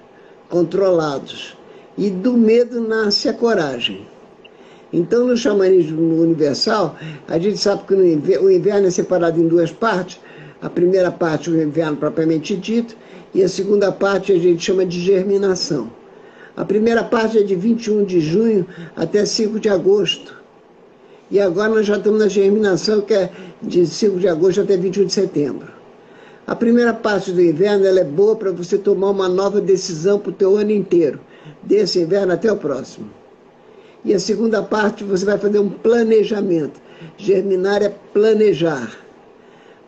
controlados. E do medo nasce a coragem. Então, no xamanismo universal, a gente sabe que o inverno é separado em duas partes. A primeira parte, o inverno propriamente dito, e a segunda parte a gente chama de germinação. A primeira parte é de 21 de junho até 5 de agosto. E agora nós já estamos na germinação, que é de 5 de agosto até 21 de setembro. A primeira parte do inverno ela é boa para você tomar uma nova decisão para o teu ano inteiro, desse inverno até o próximo. E a segunda parte você vai fazer um planejamento. Germinar é planejar.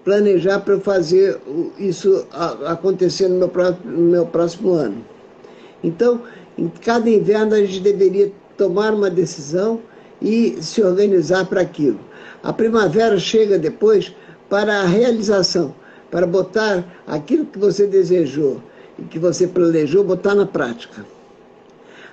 Planejar para eu fazer isso acontecer no meu próximo ano. Então, em cada inverno a gente deveria tomar uma decisão e se organizar para aquilo. A primavera chega depois para a realização, para botar aquilo que você desejou e que você planejou, botar na prática.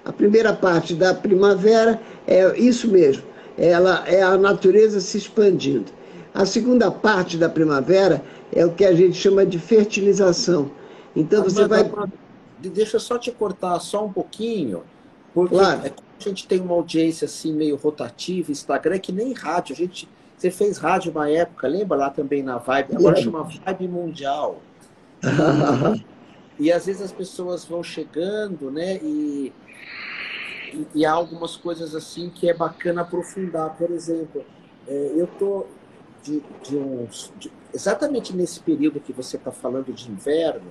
A primeira parte da primavera é isso mesmo, ela é a natureza se expandindo. A segunda parte da primavera é o que a gente chama de fertilização. Então você vai... Deixa eu só te cortar só um pouquinho, porque claro. A gente tem uma audiência assim meio rotativa, Instagram é que nem rádio. Você fez rádio uma época, lembra lá também na Vibe? Agora chama Vibe Mundial. E às vezes as pessoas vão chegando, né? E há algumas coisas assim que é bacana aprofundar. Por exemplo, eu tô exatamente nesse período que você está falando de inverno,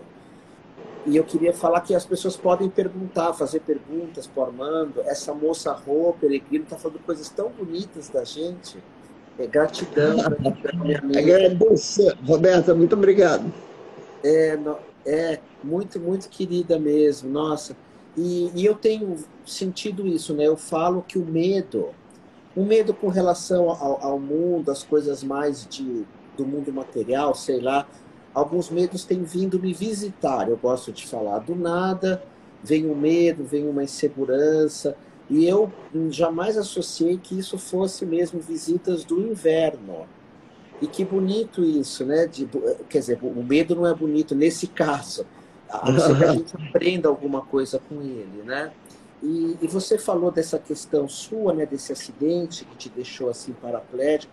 e eu queria falar que as pessoas podem perguntar, fazer perguntas para o Armando. Essa moça Rô Peregrino está falando coisas tão bonitas da gente. Gratidão para minha amiga. Agradeço, Roberta, muito obrigado. Muito, muito querida mesmo, nossa. E eu tenho sentido isso, né? Eu falo que o medo com relação ao mundo, as coisas mais do mundo material, sei lá, alguns medos têm vindo me visitar, eu gosto de falar. Do nada vem um medo, vem uma insegurança, e eu jamais associei que isso fosse mesmo visitas do inverno. E que bonito isso, né? Quer dizer, o medo não é bonito nesse caso, a não ser que a gente aprenda alguma coisa com ele, né? E você falou dessa questão sua, né? Desse acidente que te deixou assim paraplégico,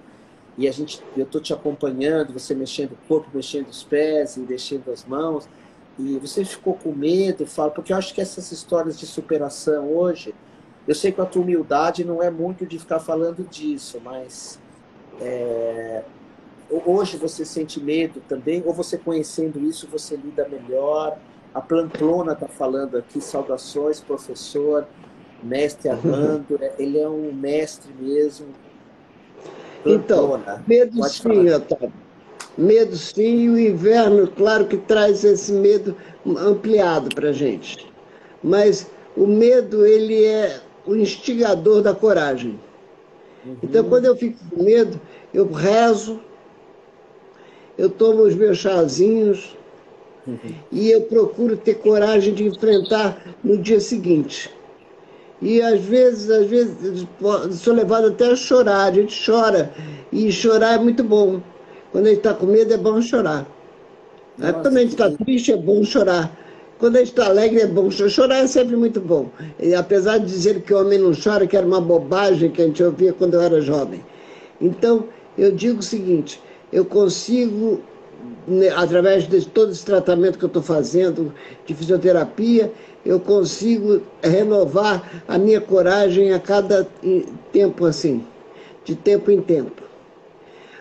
e eu estou te acompanhando, você mexendo o corpo, mexendo os pés e mexendo as mãos, e você ficou com medo, porque eu acho que essas histórias de superação hoje, eu sei que a tua humildade não é muito de ficar falando disso, mas hoje você sente medo também, ou você conhecendo isso, você lida melhor? A Plantlona está falando aqui, saudações, professor, mestre Armando, ele é um mestre mesmo. Então, medo sim, Otávio. Medo sim, e o inverno, claro que traz esse medo ampliado para a gente. Mas o medo, ele é o instigador da coragem. Então, quando eu fico com medo, eu rezo, eu tomo os meus chazinhos e eu procuro ter coragem de enfrentar no dia seguinte. E às vezes sou levado até a chorar, a gente chora, e chorar é muito bom. Quando a gente está com medo é bom chorar. Quando a gente está triste é bom chorar. Quando a gente está alegre é bom chorar. Chorar é sempre muito bom. E, apesar de dizer que o homem não chora, que era uma bobagem que a gente ouvia quando eu era jovem. Então, eu digo o seguinte, eu consigo, através de todo esse tratamento que eu estou fazendo de fisioterapia, eu consigo renovar a minha coragem a cada tempo assim, de tempo em tempo.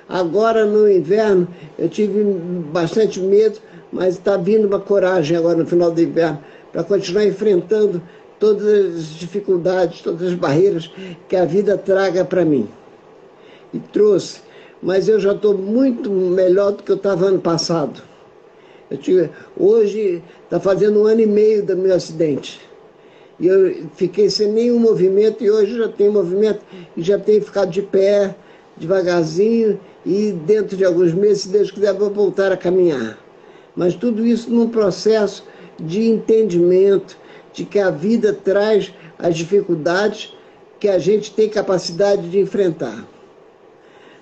Agora, no inverno, eu tive bastante medo, mas está vindo uma coragem agora no final do inverno para continuar enfrentando todas as dificuldades, todas as barreiras que a vida traga para mim. E trouxe, mas eu já estou muito melhor do que eu estava ano passado. Hoje está fazendo 1 ano e meio do meu acidente. E eu fiquei sem nenhum movimento e hoje já tenho movimento e já tenho ficado de pé, devagarzinho, e dentro de alguns meses, se Deus quiser, vou voltar a caminhar. Mas tudo isso num processo de entendimento de que a vida traz as dificuldades que a gente tem capacidade de enfrentar.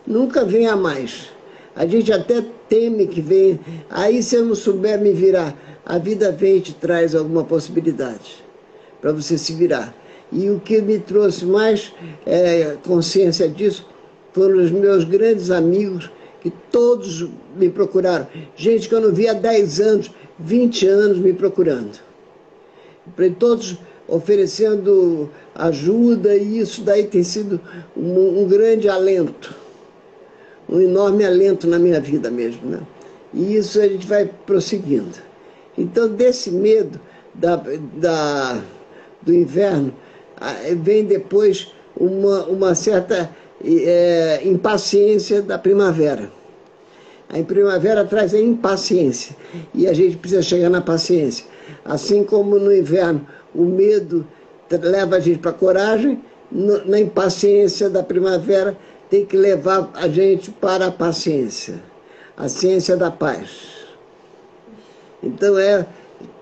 Nunca vem a mais. A gente até teme que venha. Aí, se eu não souber me virar, a vida vem e te traz alguma possibilidade para você se virar. E o que me trouxe mais consciência disso foram os meus grandes amigos, que todos me procuraram. Gente que eu não via há 10 anos, 20 anos me procurando. Todos oferecendo ajuda, e isso daí tem sido um grande alento, um enorme alento na minha vida mesmo, né? E isso a gente vai prosseguindo. Então, desse medo do inverno, vem depois uma certa impaciência da primavera. A primavera traz a impaciência e a gente precisa chegar na paciência. Assim como no inverno o medo leva a gente para a coragem, na impaciência da primavera tem que levar a gente para a paciência, a ciência da paz. Então é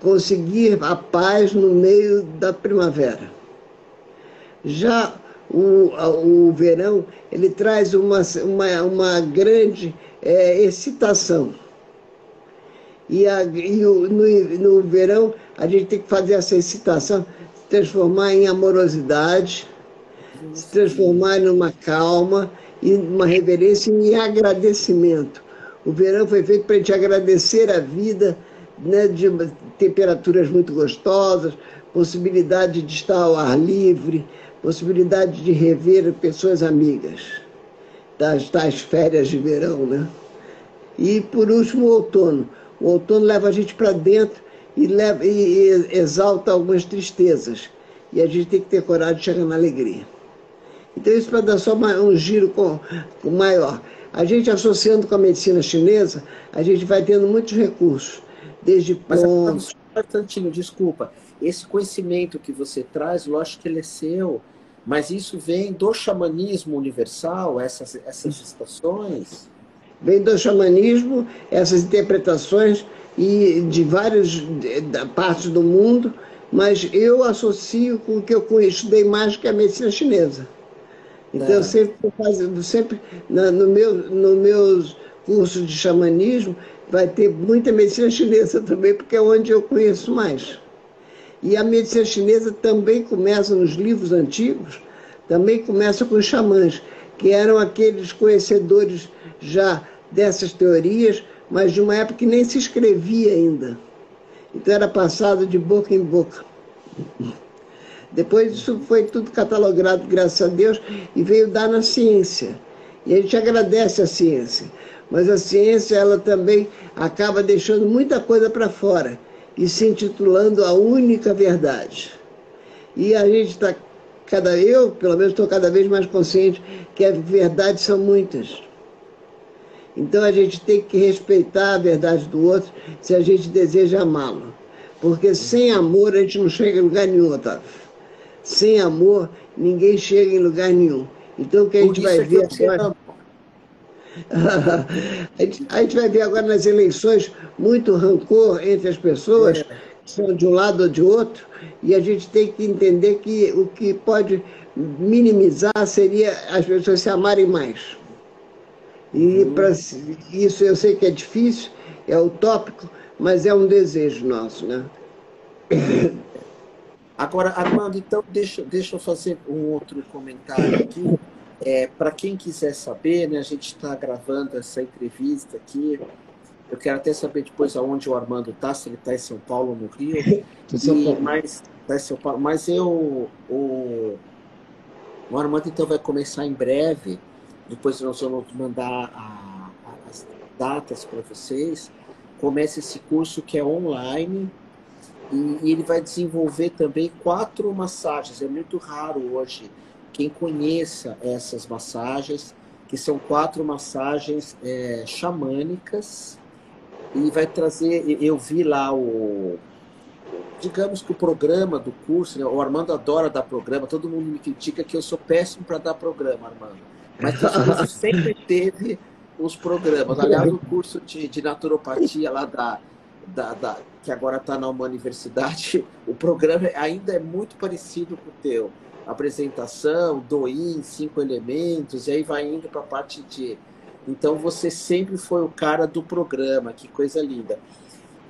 conseguir a paz no meio da primavera. Já o verão, ele traz uma grande excitação. No verão, a gente tem que fazer essa excitação se transformar em amorosidade, se transformar numa calma, e uma reverência e agradecimento. O verão foi feito para a gente agradecer a vida, né, de temperaturas muito gostosas, possibilidade de estar ao ar livre, possibilidade de rever pessoas amigas, das tais férias de verão, né? E, por último, o outono. O outono leva a gente para dentro e exalta algumas tristezas. E a gente tem que ter coragem de chegar na alegria. Então, isso para dar só um giro maior. A gente, associando com a medicina chinesa, a gente vai tendo muitos recursos, desde pontos... Mas, Tantinho, desculpa, esse conhecimento que você traz, lógico que ele é seu, mas isso vem do xamanismo universal, essas estações? Vem do xamanismo, essas interpretações e de várias partes do mundo, mas eu associo com o que eu estudei mais, que é a medicina chinesa. Então, eu sempre no meus cursos de xamanismo, vai ter muita medicina chinesa também, porque é onde eu conheço mais. E a medicina chinesa também começa nos livros antigos, também começa com os xamãs, que eram aqueles conhecedores já dessas teorias, mas de uma época que nem se escrevia ainda. Então era passado de boca em boca. Depois isso foi tudo catalogado, graças a Deus, e veio dar na ciência. E a gente agradece a ciência. Mas a ciência, ela também acaba deixando muita coisa para fora e se intitulando a única verdade. E a gente está, eu, pelo menos, estou cada vez mais consciente que as verdades são muitas. Então a gente tem que respeitar a verdade do outro se a gente deseja amá-lo. Porque sem amor a gente não chega em lugar nenhum, Otávio. Sem amor, ninguém chega em lugar nenhum. Então o que a gente vai ver agora... A gente vai ver agora nas eleições muito rancor entre as pessoas, que são de um lado ou de outro, e a gente tem que entender que o que pode minimizar seria as pessoas se amarem mais. E para isso eu sei que é difícil, é utópico, mas é um desejo nosso, né? Agora, Armando, então deixa eu fazer um outro comentário aqui. Para quem quiser saber, né, a gente está gravando essa entrevista aqui. Eu quero até saber depois aonde o Armando está, se ele está em São Paulo ou no Rio. Mas, tá em São Paulo, mas o Armando então vai começar em breve. Depois nós vamos mandar as datas para vocês. Começa esse curso que é online. E ele vai desenvolver também 4 massagens. É muito raro hoje quem conheça essas massagens, que são 4 massagens xamânicas. E vai trazer, eu vi lá digamos que o programa do curso, né? O Armando adora dar programa, todo mundo me critica que eu sou péssimo para dar programa, Armando. Mas esse curso sempre teve os programas. Aliás, o curso de naturopatia lá que agora está na uma universidade, o programa ainda é muito parecido com o teu. Apresentação, Doin, 5 elementos, e aí vai indo para a parte de... Então, você sempre foi o cara do programa, que coisa linda.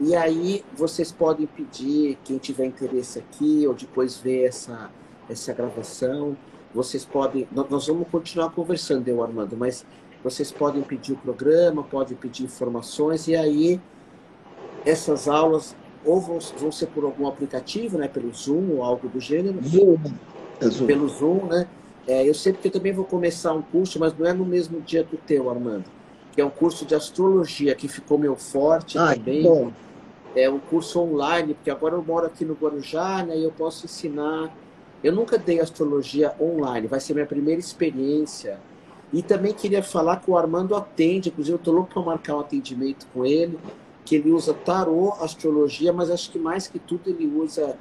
E aí, vocês podem pedir, quem tiver interesse aqui, ou depois ver essa gravação, vocês podem... Nós vamos continuar conversando, eu, Armando, mas vocês podem pedir o programa, podem pedir informações, e aí essas aulas ou vão ser por algum aplicativo, né, pelo Zoom ou algo do gênero. Zoom. Pelo Zoom, né? Eu sei porque eu também vou começar um curso, mas não é no mesmo dia que o teu, Armando. Que é um curso de astrologia, que ficou meu forte também. Bom. É um curso online, porque agora eu moro aqui no Guarujá, né, e eu posso ensinar. Eu nunca dei astrologia online, vai ser minha primeira experiência. E também queria falar que o Armando atende, inclusive eu estou louco para marcar um atendimento com ele, que ele usa tarô, astrologia, mas acho que mais que tudo ele usa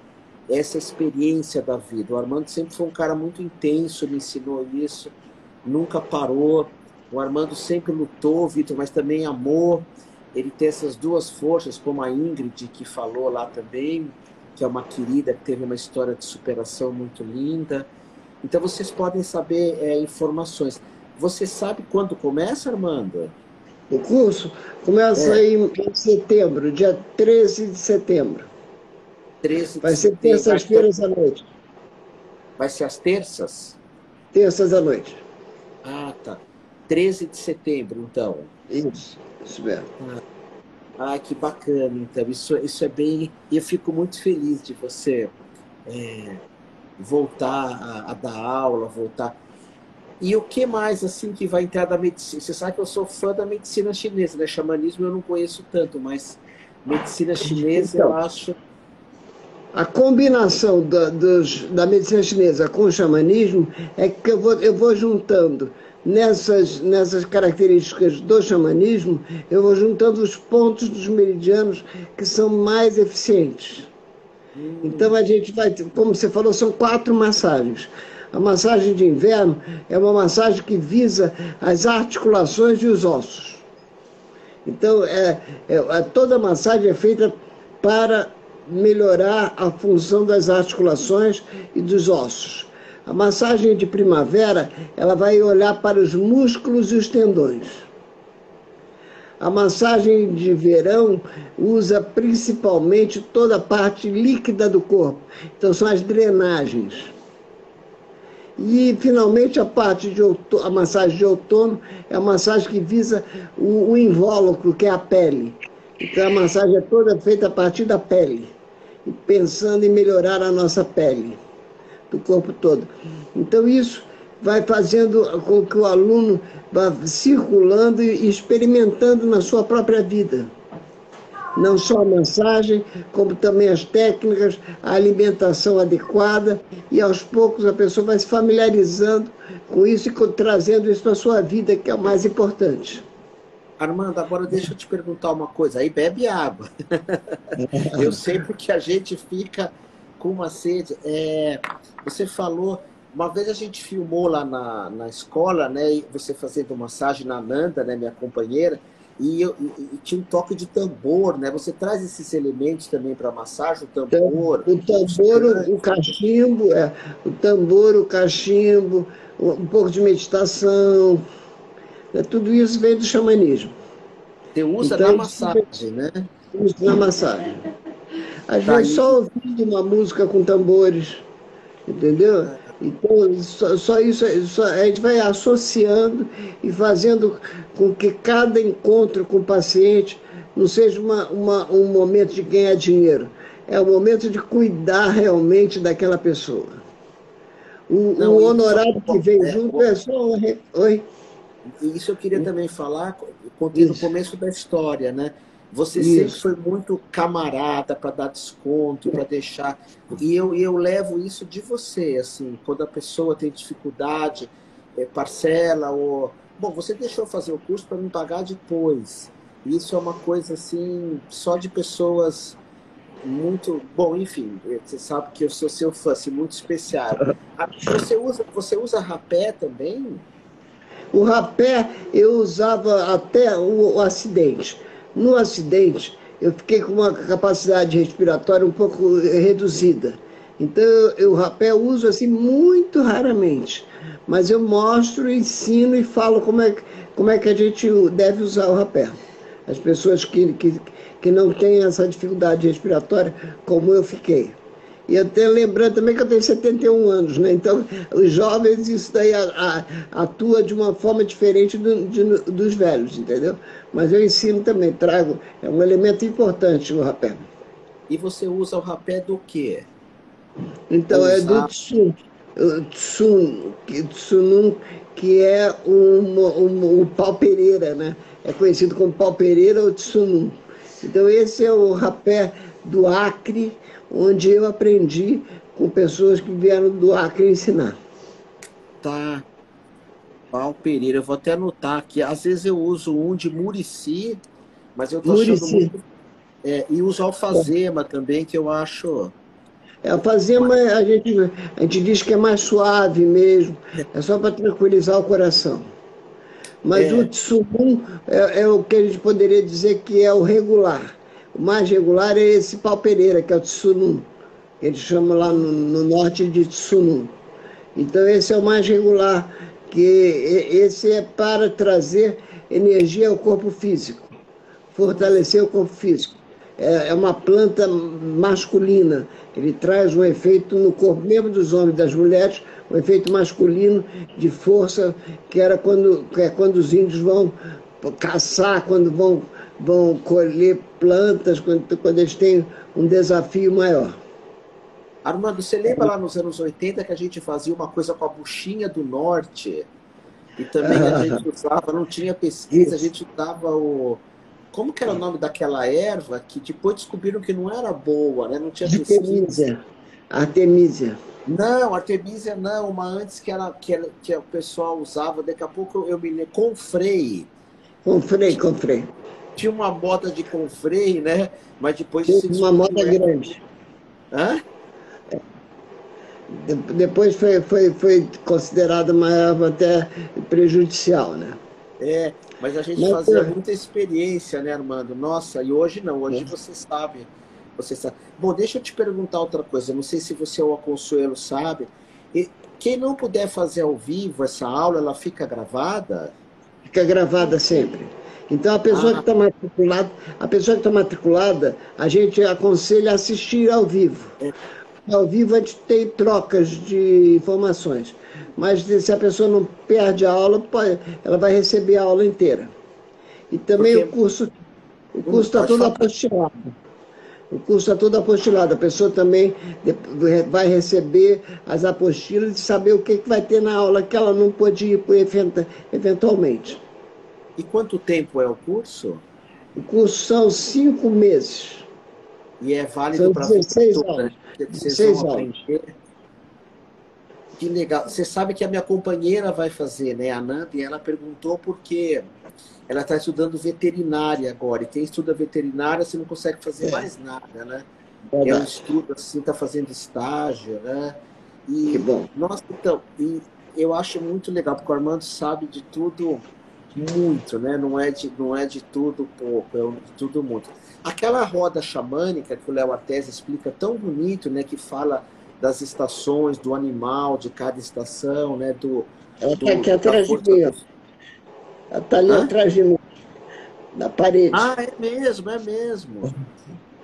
essa experiência da vida. O Armando sempre foi um cara muito intenso, me ensinou isso, nunca parou. O Armando sempre lutou, Vitor, mas também amou. Ele tem essas 2 forças, como a Ingrid, que falou lá também, que é uma querida, que teve uma história de superação muito linda. Então vocês podem saber informações. Você sabe quando começa, Armando? O curso começa em setembro, dia 13 de setembro. 13 de Vai ser setembro. terças-feiras à noite. Vai ser às terças? Terças à noite. Ah, tá. 13 de setembro, então. Isso mesmo. Que bacana, então. Isso é bem... Eu fico muito feliz de você voltar a dar aula, voltar... E o que mais, assim, que vai entrar da medicina? Você sabe que eu sou fã da medicina chinesa, né? Xamanismo eu não conheço tanto, mas medicina chinesa então, eu acho... A combinação da medicina chinesa com o xamanismo é que eu vou juntando nessas características do xamanismo, eu vou juntando os pontos dos meridianos que são mais eficientes. Então a gente vai, como você falou, são 4 massagens. A massagem de inverno é uma massagem que visa as articulações e os ossos. Então, toda a massagem é feita para melhorar a função das articulações e dos ossos. A massagem de primavera, ela vai olhar para os músculos e os tendões. A massagem de verão usa principalmente toda a parte líquida do corpo. Então, são as drenagens. E, finalmente, a massagem de outono é a massagem que visa o invólucro, que é a pele. Então, a massagem é toda feita a partir da pele, pensando em melhorar a nossa pele, do corpo todo. Então, isso vai fazendo com que o aluno vá circulando e experimentando na sua própria vida. Não só a massagem, como também as técnicas, a alimentação adequada, e aos poucos a pessoa vai se familiarizando com isso e trazendo isso para a sua vida, que é o mais importante. Armando, agora deixa eu te perguntar uma coisa. Aí bebe água. Eu sei porque a gente fica com uma sede. Você falou Uma vez a gente filmou lá na escola, né? E você fazendo massagem na Nanda, né? Minha companheira, e tinha um toque de tambor, né? Você traz esses elementos também para massagem, o Então, tambor, o os tambor, o cantos. cachimbo, o tambor, o cachimbo, um pouco de meditação, né? Tudo isso vem do xamanismo. Você usa na Então, isso massagem, né? na massagem. Às Tá vezes aí. só ouvindo uma música com tambores, entendeu? Então, só isso, a gente vai associando e fazendo com que cada encontro com o paciente não seja um momento de ganhar dinheiro, é o momento de cuidar realmente daquela pessoa. Não, O honorário que vem junto é só um. Oi? e isso eu queria também falar, contei no Isso, começo da história, né? Você sempre isso. foi muito camarada para dar desconto, para deixar. E eu levo isso de você, assim, quando a pessoa tem dificuldade, parcela, ou. Bom, você deixou fazer o curso para me pagar depois. Isso é uma coisa, assim, só de pessoas muito. Bom, enfim, você sabe que eu sou seu fã, assim, muito especial. Ah, você usa rapé também? O rapé eu usava até o acidente. No acidente, eu fiquei com uma capacidade respiratória um pouco reduzida. Então, o rapé eu uso assim muito raramente. Mas eu mostro, ensino e falo como é que a gente deve usar o rapé. As pessoas que não têm essa dificuldade respiratória, como eu fiquei. E até lembrando também que eu tenho 71 anos, né? Então, os jovens, isso daí atua de uma forma diferente dos velhos, entendeu? Mas eu ensino também, trago, é um elemento importante o rapé. E você usa o rapé do quê? Então, Ou é do usar. Tsun, Tsunun, que é o pau-pereira, né? É conhecido como pau-pereira ou Tsunun. Então, esse é o rapé do Acre, onde eu aprendi com pessoas que vieram do Acre ensinar. Tá, Pau Pereira. Eu vou até anotar aqui. Às vezes eu uso um de Murici, mas eu tô achando Murici. muito. E uso alfazema também, que eu acho. A fazema a gente diz que é mais suave mesmo, é só para tranquilizar o coração. Mas o É, Tsumun é o que a gente poderia dizer que é o regular. O mais regular é esse pau-pereira, que é o Tsunun. Eles chamam lá no norte de Tsunun. Então esse é o mais regular, que esse é para trazer energia ao corpo físico, fortalecer o corpo físico. É uma planta masculina. Ele traz um efeito no corpo, mesmo dos homens e das mulheres, um efeito masculino de força, que é quando os índios vão caçar, quando vão colher plantas, quando eles têm um desafio maior. Armando, você lembra lá nos anos 80 que a gente fazia uma coisa com a buchinha do norte? E também a gente usava, não tinha pesquisa, a Isso. gente usava o. Como que era o nome daquela erva que depois descobriram que não era boa, né? Não tinha pesquisa. Artemisia. Artemisia. Não, Artemisia não, uma antes que o pessoal usava, daqui a pouco eu me lembro, Confrei. Comprei, comprei. Tinha uma moda de Confrei, né? Mas depois Teve se uma moda descobriu essa. grande. Hã? Depois foi considerada uma erva até prejudicial, né? Mas a gente Mas, fazia muita experiência, né, Armando? Nossa, e hoje não, hoje você sabe. Você sabe. Bom, deixa eu te perguntar outra coisa. Não sei se você ou a Consuelo sabe. E quem não puder fazer ao vivo essa aula, ela fica gravada? fica gravada sempre. Então Ah, a pessoa que está matriculada, a gente aconselha a assistir ao vivo. Ao vivo a gente tem trocas de informações. Mas se a pessoa não perde a aula, ela vai receber a aula inteira. E também porque. o curso está Pode todo falar. apostilado. O curso está todo apostilado. A pessoa também vai receber as apostilas e saber o que vai ter na aula que ela não pôde ir eventualmente. E quanto tempo é o curso? O curso são 5 meses. E é válido São para a vida 16 toda, né? aulas. Que vocês vão 16 aulas. aprender. Que legal. Você sabe que a minha companheira vai fazer, né? A Nanda, e ela perguntou por quê. Ela está estudando veterinária agora, e quem estuda veterinária você não consegue fazer É, mais nada, né? É um verdade. estudo assim, está fazendo estágio, né? Que E, bom. nossa, então, e eu acho muito legal, porque o Armando sabe de tudo muito, né? Não é de tudo pouco, é de tudo muito. Aquela roda xamânica que o Léo Artes explica tão bonito, né? Que fala das estações, do animal, de cada estação, né? Ela está aqui Da atrás de força mim, ó. dos. Ela está ali Hã? atrás de mim, na parede. Ah, é mesmo, é mesmo.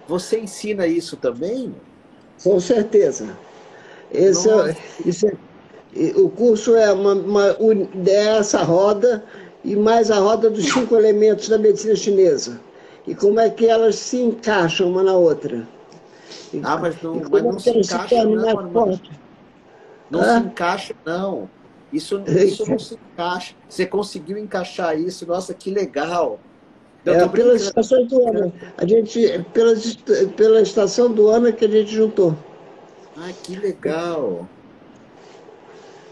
Você ensina isso também? Com certeza. Esse é, Nossa, isso é, o curso é essa roda e mais a roda dos 5 elementos da medicina chinesa. E como é que elas se encaixam uma na outra. E, mas e não, mas como é não que se elas se encaixa, tornam não, mais Armando. fortes. Não se Hã? encaixa, não. Isso não se encaixa. Você conseguiu encaixar isso, nossa, que legal. Eu É tô pelas brincando, tô estações do ano. brincando. A gente, pela estação do ano que a gente juntou. Ah, que legal.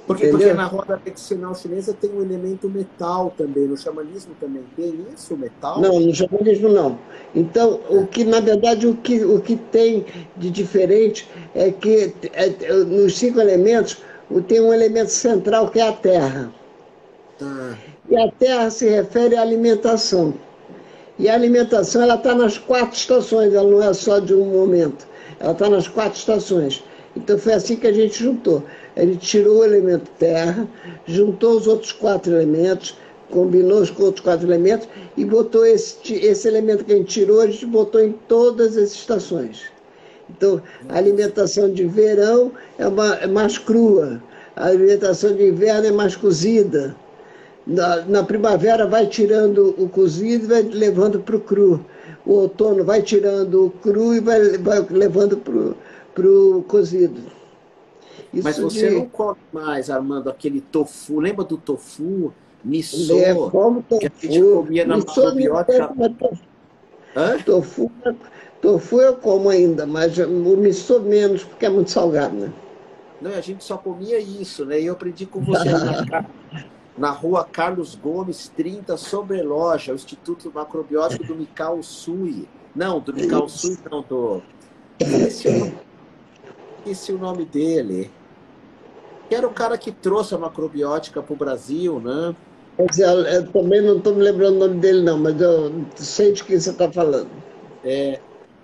Porque Entendeu? na roda medicinal chinesa tem um elemento metal também. No xamanismo também tem isso, o metal? Não, no japonismo não. Então, o É. que, na verdade, o que tem de diferente é que nos 5 elementos tem um elemento central que é a terra. Tá. E a terra se refere à alimentação. E a alimentação ela está nas 4 estações, ela não é só de um momento. Ela está nas 4 estações. Então foi assim que a gente juntou. A gente tirou o elemento terra, juntou os outros 4 elementos, combinou os outros 4 elementos e botou esse elemento que a gente tirou, a gente botou em todas as estações. Então, a Nossa. alimentação de verão é mais crua, a alimentação de inverno é mais cozida, na primavera vai tirando o cozido e vai levando para o cru. O outono vai tirando o cru e vai levando para o cozido. Mas Isso você de não come mais, Armando, aquele tofu. Lembra do tofu? Missô, como que a gente tofu. comia na Isso eu não sei macrobiótica. como é tofu. Hã? Tofu, tofu eu como ainda, mas o miso menos, porque é muito salgado, né? Não, a gente só comia isso, né? E eu aprendi com você ali na rua Carlos Gomes, 30, sobre loja, o Instituto Macrobiótico do Mikao Sui. Não, do Mikao Sui, não, Esqueci o nome, esqueci o nome dele. Que era o cara que trouxe a macrobiótica para o Brasil, né? Mas eu também não estou me lembrando o nome dele, não, mas eu sei de quem você está falando.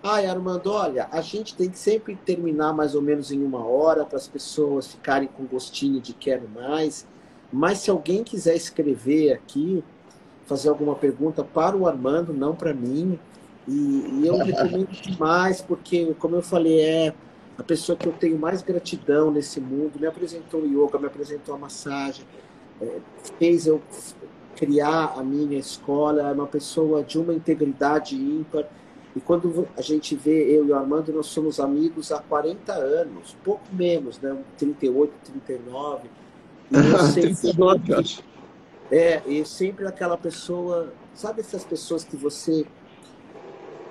Ai, Armando, olha, a gente tem que sempre terminar mais ou menos em 1 hora para as pessoas ficarem com gostinho de quero mais. Mas se alguém quiser escrever aqui, fazer alguma pergunta para o Armando, não para mim. E eu recomendo demais, porque, como eu falei, é a pessoa que eu tenho mais gratidão nesse mundo. Me apresentou o yoga, me apresentou a massagem, fez eu criar a minha escola. É uma pessoa de uma integridade ímpar. E quando a gente vê, eu e o Armando, nós somos amigos há 40 anos, pouco menos, né? 38, 39. E eu sei sim 39, eu que acho. e sempre aquela pessoa, sabe essas pessoas que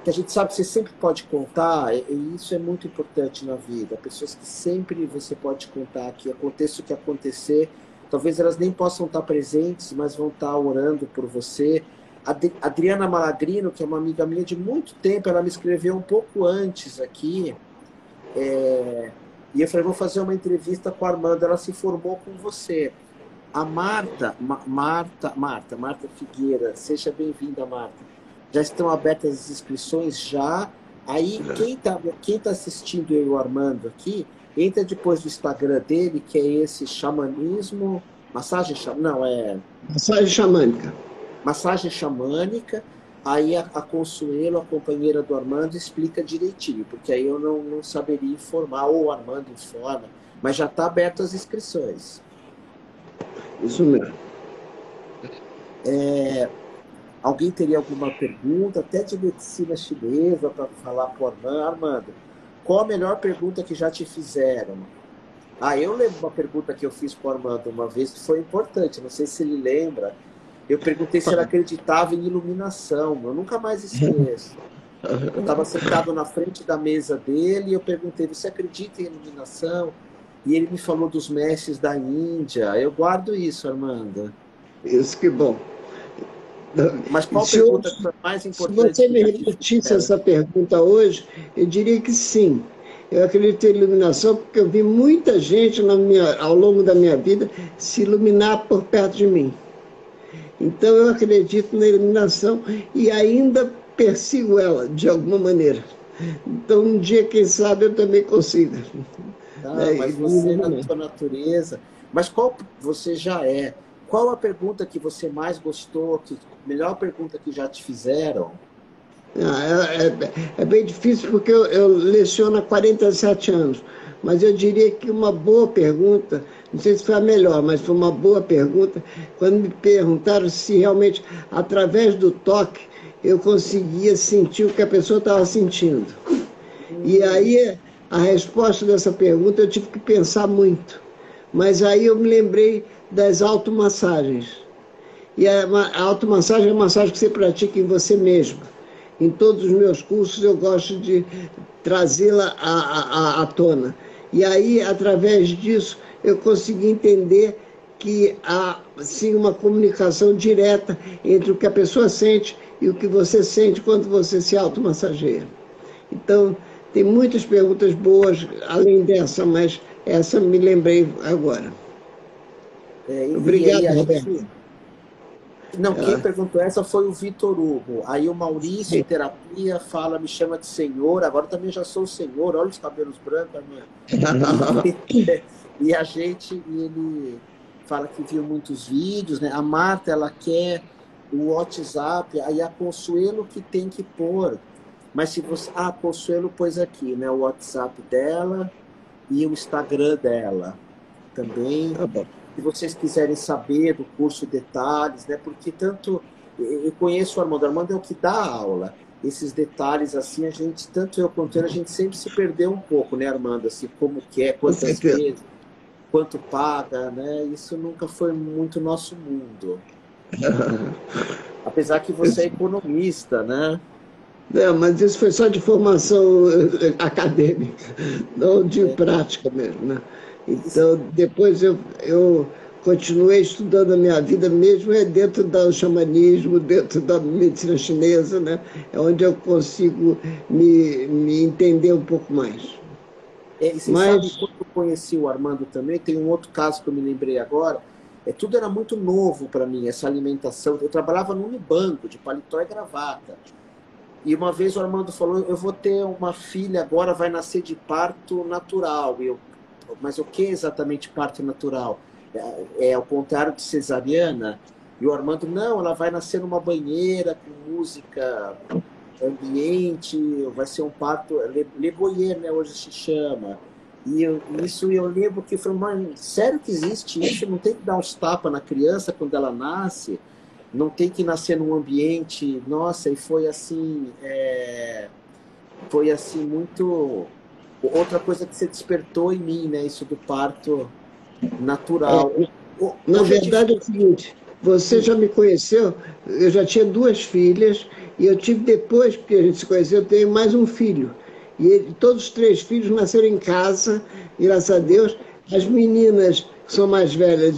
a gente sabe que você sempre pode contar, e isso é muito importante na vida. Pessoas que sempre você pode contar, que aconteça o que acontecer, talvez elas nem possam estar presentes, mas vão estar orando por você. A Adriana Malagrino, que é uma amiga minha de muito tempo, ela me escreveu um pouco antes aqui, e eu falei, vou fazer uma entrevista com a Armanda, ela se formou com você. A Marta Figueira, seja bem-vinda, Marta. Já estão abertas as inscrições já. Aí, quem tá assistindo eu e o Armando aqui, entra depois do Instagram dele, que é esse xamanismo, não, é Massagem xamânica. massagem xamânica. Aí a Consuelo, a companheira do Armando, explica direitinho, porque aí eu não saberia informar, ou o Armando informa, mas já está aberto as inscrições. Isso mesmo. Alguém teria alguma pergunta, até de medicina chinesa, para falar para o Armando? Armando, qual a melhor pergunta que já te fizeram? Eu lembro uma pergunta que eu fiz para o Armando uma vez que foi importante, não sei se ele lembra. Eu perguntei se ele acreditava em iluminação, eu nunca mais esqueço. Eu estava sentado na frente da mesa dele e eu perguntei, você acredita em iluminação? E ele me falou dos mestres da Índia. Eu guardo isso, Armando. Isso que bom. Mas E qual pergunta que foi mais se importante você que me já te repetisse fizeram? essa pergunta hoje, eu diria que sim. Eu acredito em iluminação porque eu vi muita gente ao longo da minha vida se iluminar por perto de mim. Então eu acredito na iluminação e ainda persigo ela de alguma maneira. Então um dia, quem sabe, eu também consiga. Ah, mas você na sua natureza. Mas qual você já é? Qual a pergunta que você mais gostou? Melhor pergunta que já te fizeram? É bem difícil porque eu leciono há 47 anos, mas eu diria que uma boa pergunta, não sei se foi a melhor, mas foi uma boa pergunta, quando me perguntaram se realmente, através do toque, eu conseguia sentir o que a pessoa estava sentindo. E aí, a resposta dessa pergunta, eu tive que pensar muito. Mas aí eu me lembrei das automassagens. E a automassagem é uma massagem que você pratica em você mesmo. Em todos os meus cursos eu gosto de trazê-la à tona. E aí, através disso, eu consegui entender que há, sim, uma comunicação direta entre o que a pessoa sente e o que você sente quando você se automassageia. Então, tem muitas perguntas boas além dessa, mas essa me lembrei agora. Obrigado, Roberto. Não, quem perguntou essa foi o Vitor Hugo. Aí o Maurício, terapia, fala, me chama de senhor. Agora também já sou o senhor. Olha os cabelos brancos, minha. E a gente, ele fala que viu muitos vídeos, né? A Marta, ela quer o WhatsApp, aí a Consuelo que tem que pôr. Mas se você... Ah, a Consuelo pôs aqui, né? O WhatsApp dela e o Instagram dela também. Tá bom. Se vocês quiserem saber do curso detalhes, né? Porque tanto eu conheço o Armando é o que dá aula. Esses detalhes assim, a gente, tanto eu quanto ele, a gente sempre se perdeu um pouco, né, Armando? Assim, como que é, quantas vezes, quanto paga, né? Isso nunca foi muito nosso mundo. Apesar que você é economista, né? Mas isso foi só de formação acadêmica, não de prática mesmo, né? Então, depois eu continuei estudando a minha vida mesmo dentro do xamanismo, dentro da medicina chinesa, né? É onde eu consigo me entender um pouco mais. E você sabe, quando eu conheci o Armando também, tem um outro caso que eu me lembrei agora, tudo era muito novo para mim, essa alimentação. Eu trabalhava no Unibanco, de paletó e gravata. E uma vez o Armando falou, eu vou ter uma filha agora, vai nascer de parto natural. Mas o que é exatamente parto natural? É ao contrário de cesariana? E o Armando, não, ela vai nascer numa banheira com música ambiente, vai ser um parto, Le Boyer, né, hoje se chama. E isso eu lembro que foi, mas sério que existe isso? Não tem que dar uns tapas na criança quando ela nasce? Não tem que nascer num ambiente... Nossa, e foi assim muito... Outra coisa que você despertou em mim, né? Isso do parto natural. Na verdade é o seguinte, você já me conheceu, eu já tinha 2 filhas, e eu tive, depois que a gente se conheceu, eu tenho mais um filho. E todos os 3 filhos nasceram em casa, graças a Deus. As meninas que são mais velhas,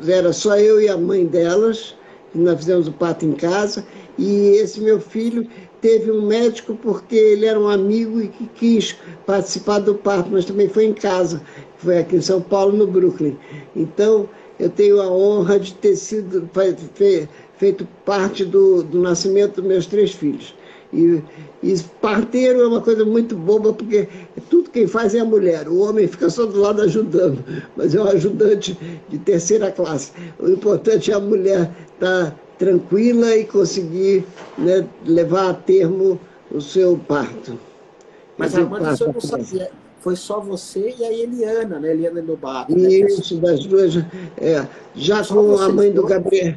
era só eu e a mãe delas, que nós fizemos o parto em casa, e esse meu filho teve um médico porque ele era um amigo e que quis participar do parto, mas também foi em casa, foi aqui em São Paulo, no Brooklyn. Então, eu tenho a honra de ter sido feito parte do nascimento dos meus 3 filhos. E parteiro é uma coisa muito boba, porque tudo quem faz é a mulher. O homem fica só do lado ajudando, mas é um ajudante de terceira classe. O importante é a mulher estar tranquila e conseguir, né, levar a termo o seu parto. Mas, Armando, isso eu não sabia. Foi só você e a Eliana, né? Eliana Lobato. Isso, né? Das duas. Já só com a mãe do Gabriel.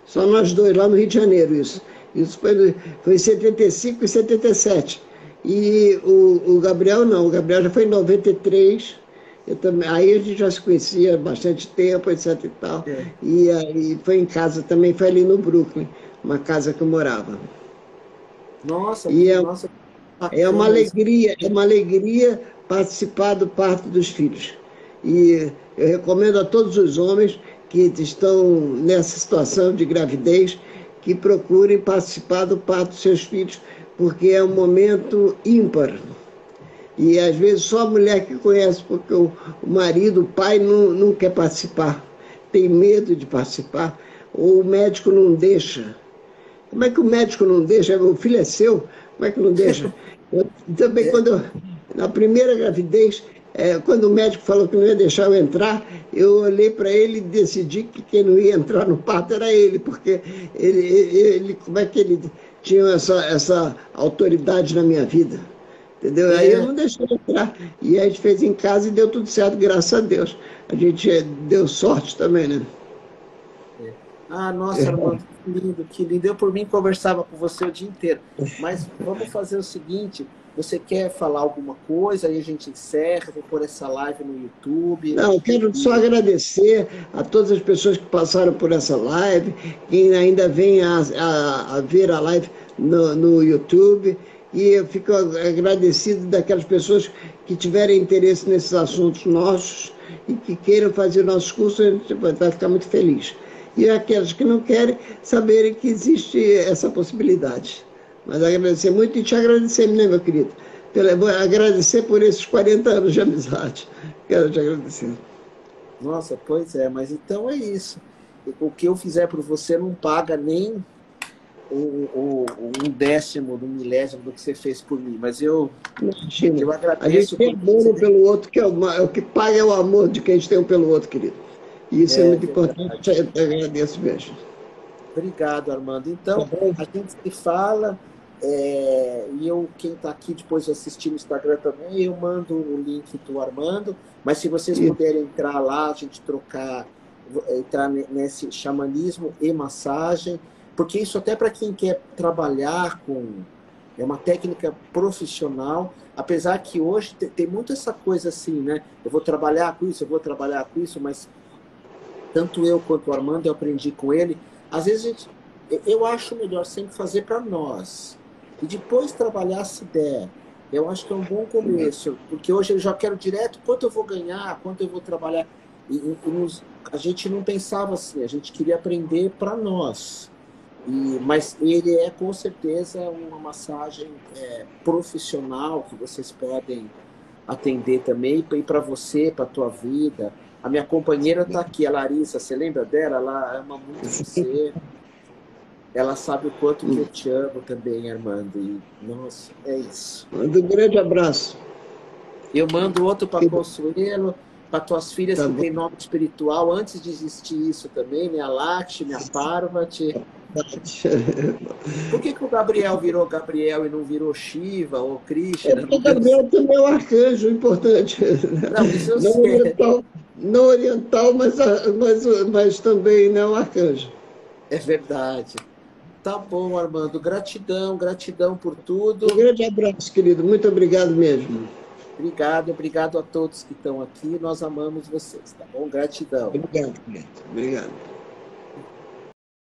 Só nós 2, lá no Rio de Janeiro, isso. Isso foi em 75 e 77. E o Gabriel não, o Gabriel já foi em 93. Aí a gente já se conhecia há bastante tempo, etc e tal. E aí foi em casa também, foi ali no Brooklyn, uma casa que eu morava. Nossa, nossa. É uma alegria participar do parto dos filhos. E eu recomendo a todos os homens que estão nessa situação de gravidez que procurem participar do parto dos seus filhos, porque é um momento ímpar. E às vezes só a mulher que conhece, porque o marido, o pai não quer participar, tem medo de participar, ou o médico não deixa. Como é que o médico não deixa? O filho é seu, como é que não deixa? Eu, também, na primeira gravidez, quando o médico falou que não ia deixar eu entrar, eu olhei para ele e decidi que quem não ia entrar no parto era ele, porque como é que ele tinha essa autoridade na minha vida? Entendeu? Aí eu não deixei ele entrar. E a gente fez em casa e deu tudo certo, graças a Deus. A gente deu sorte também, né? Ah, nossa, Armando, que lindo. Eu, por mim, conversava com você o dia inteiro. Mas vamos fazer o seguinte: você quer falar alguma coisa? Aí a gente encerra, vou pôr essa live no YouTube. Não, eu quero só agradecer a todas as pessoas que passaram por essa live, quem ainda vem a ver a live no YouTube. E eu fico agradecido daquelas pessoas que tiverem interesse nesses assuntos nossos e que queiram fazer nossos cursos, a gente vai ficar muito feliz. E aquelas que não querem, saberem que existe essa possibilidade. Mas agradecer muito e te agradecer, né, meu querido? Agradecer por esses 40 anos de amizade. Quero te agradecer. Nossa, pois é, mas então é isso. O que eu fizer por você não paga nem um décimo, do milésimo do que você fez por mim. Mas eu agradeço. A gente tem amor pelo outro, que é o que paga é o amor de quem a gente tem um pelo outro, querido. E isso é muito importante, eu agradeço mesmo. Obrigado, Armando. Então, a gente se fala, e quem está aqui depois assistir no Instagram também, eu mando o link do Armando, mas se vocês puderem entrar lá, a gente entrar nesse xamanismo e massagem, porque isso até para quem quer trabalhar é uma técnica profissional, apesar que hoje tem muito essa coisa assim, né? Eu vou trabalhar com isso, mas tanto eu quanto o Armando, eu aprendi com ele, às vezes eu acho melhor sempre fazer para nós, e depois trabalhar se der. Eu acho que é um bom começo, porque hoje eu já quero direto quanto eu vou ganhar, quanto eu vou trabalhar, a gente não pensava assim, a gente queria aprender para nós. Mas ele é com certeza uma massagem profissional que vocês podem atender também, e para você, para a tua vida. A minha companheira está aqui, a Larissa, você lembra dela? Ela ama muito você. Ela sabe o quanto que eu te amo também, Armando. E, nossa, é isso. Manda um grande abraço. Eu mando outro para Consuelo, para tuas filhas que têm nome espiritual, antes de existir isso também, né? A Lakshmi, a Parvati. Por que o Gabriel virou Gabriel e não virou Shiva ou Krishna? O Gabriel também é um arcanjo importante. Não, isso eu sei. Não oriental, mas também não arcanjo. É verdade. Tá bom, Armando. Gratidão por tudo. Um grande abraço, querido. Muito obrigado mesmo. Obrigado a todos que estão aqui. Nós amamos vocês, tá bom? Gratidão. Obrigado, querido. Obrigado.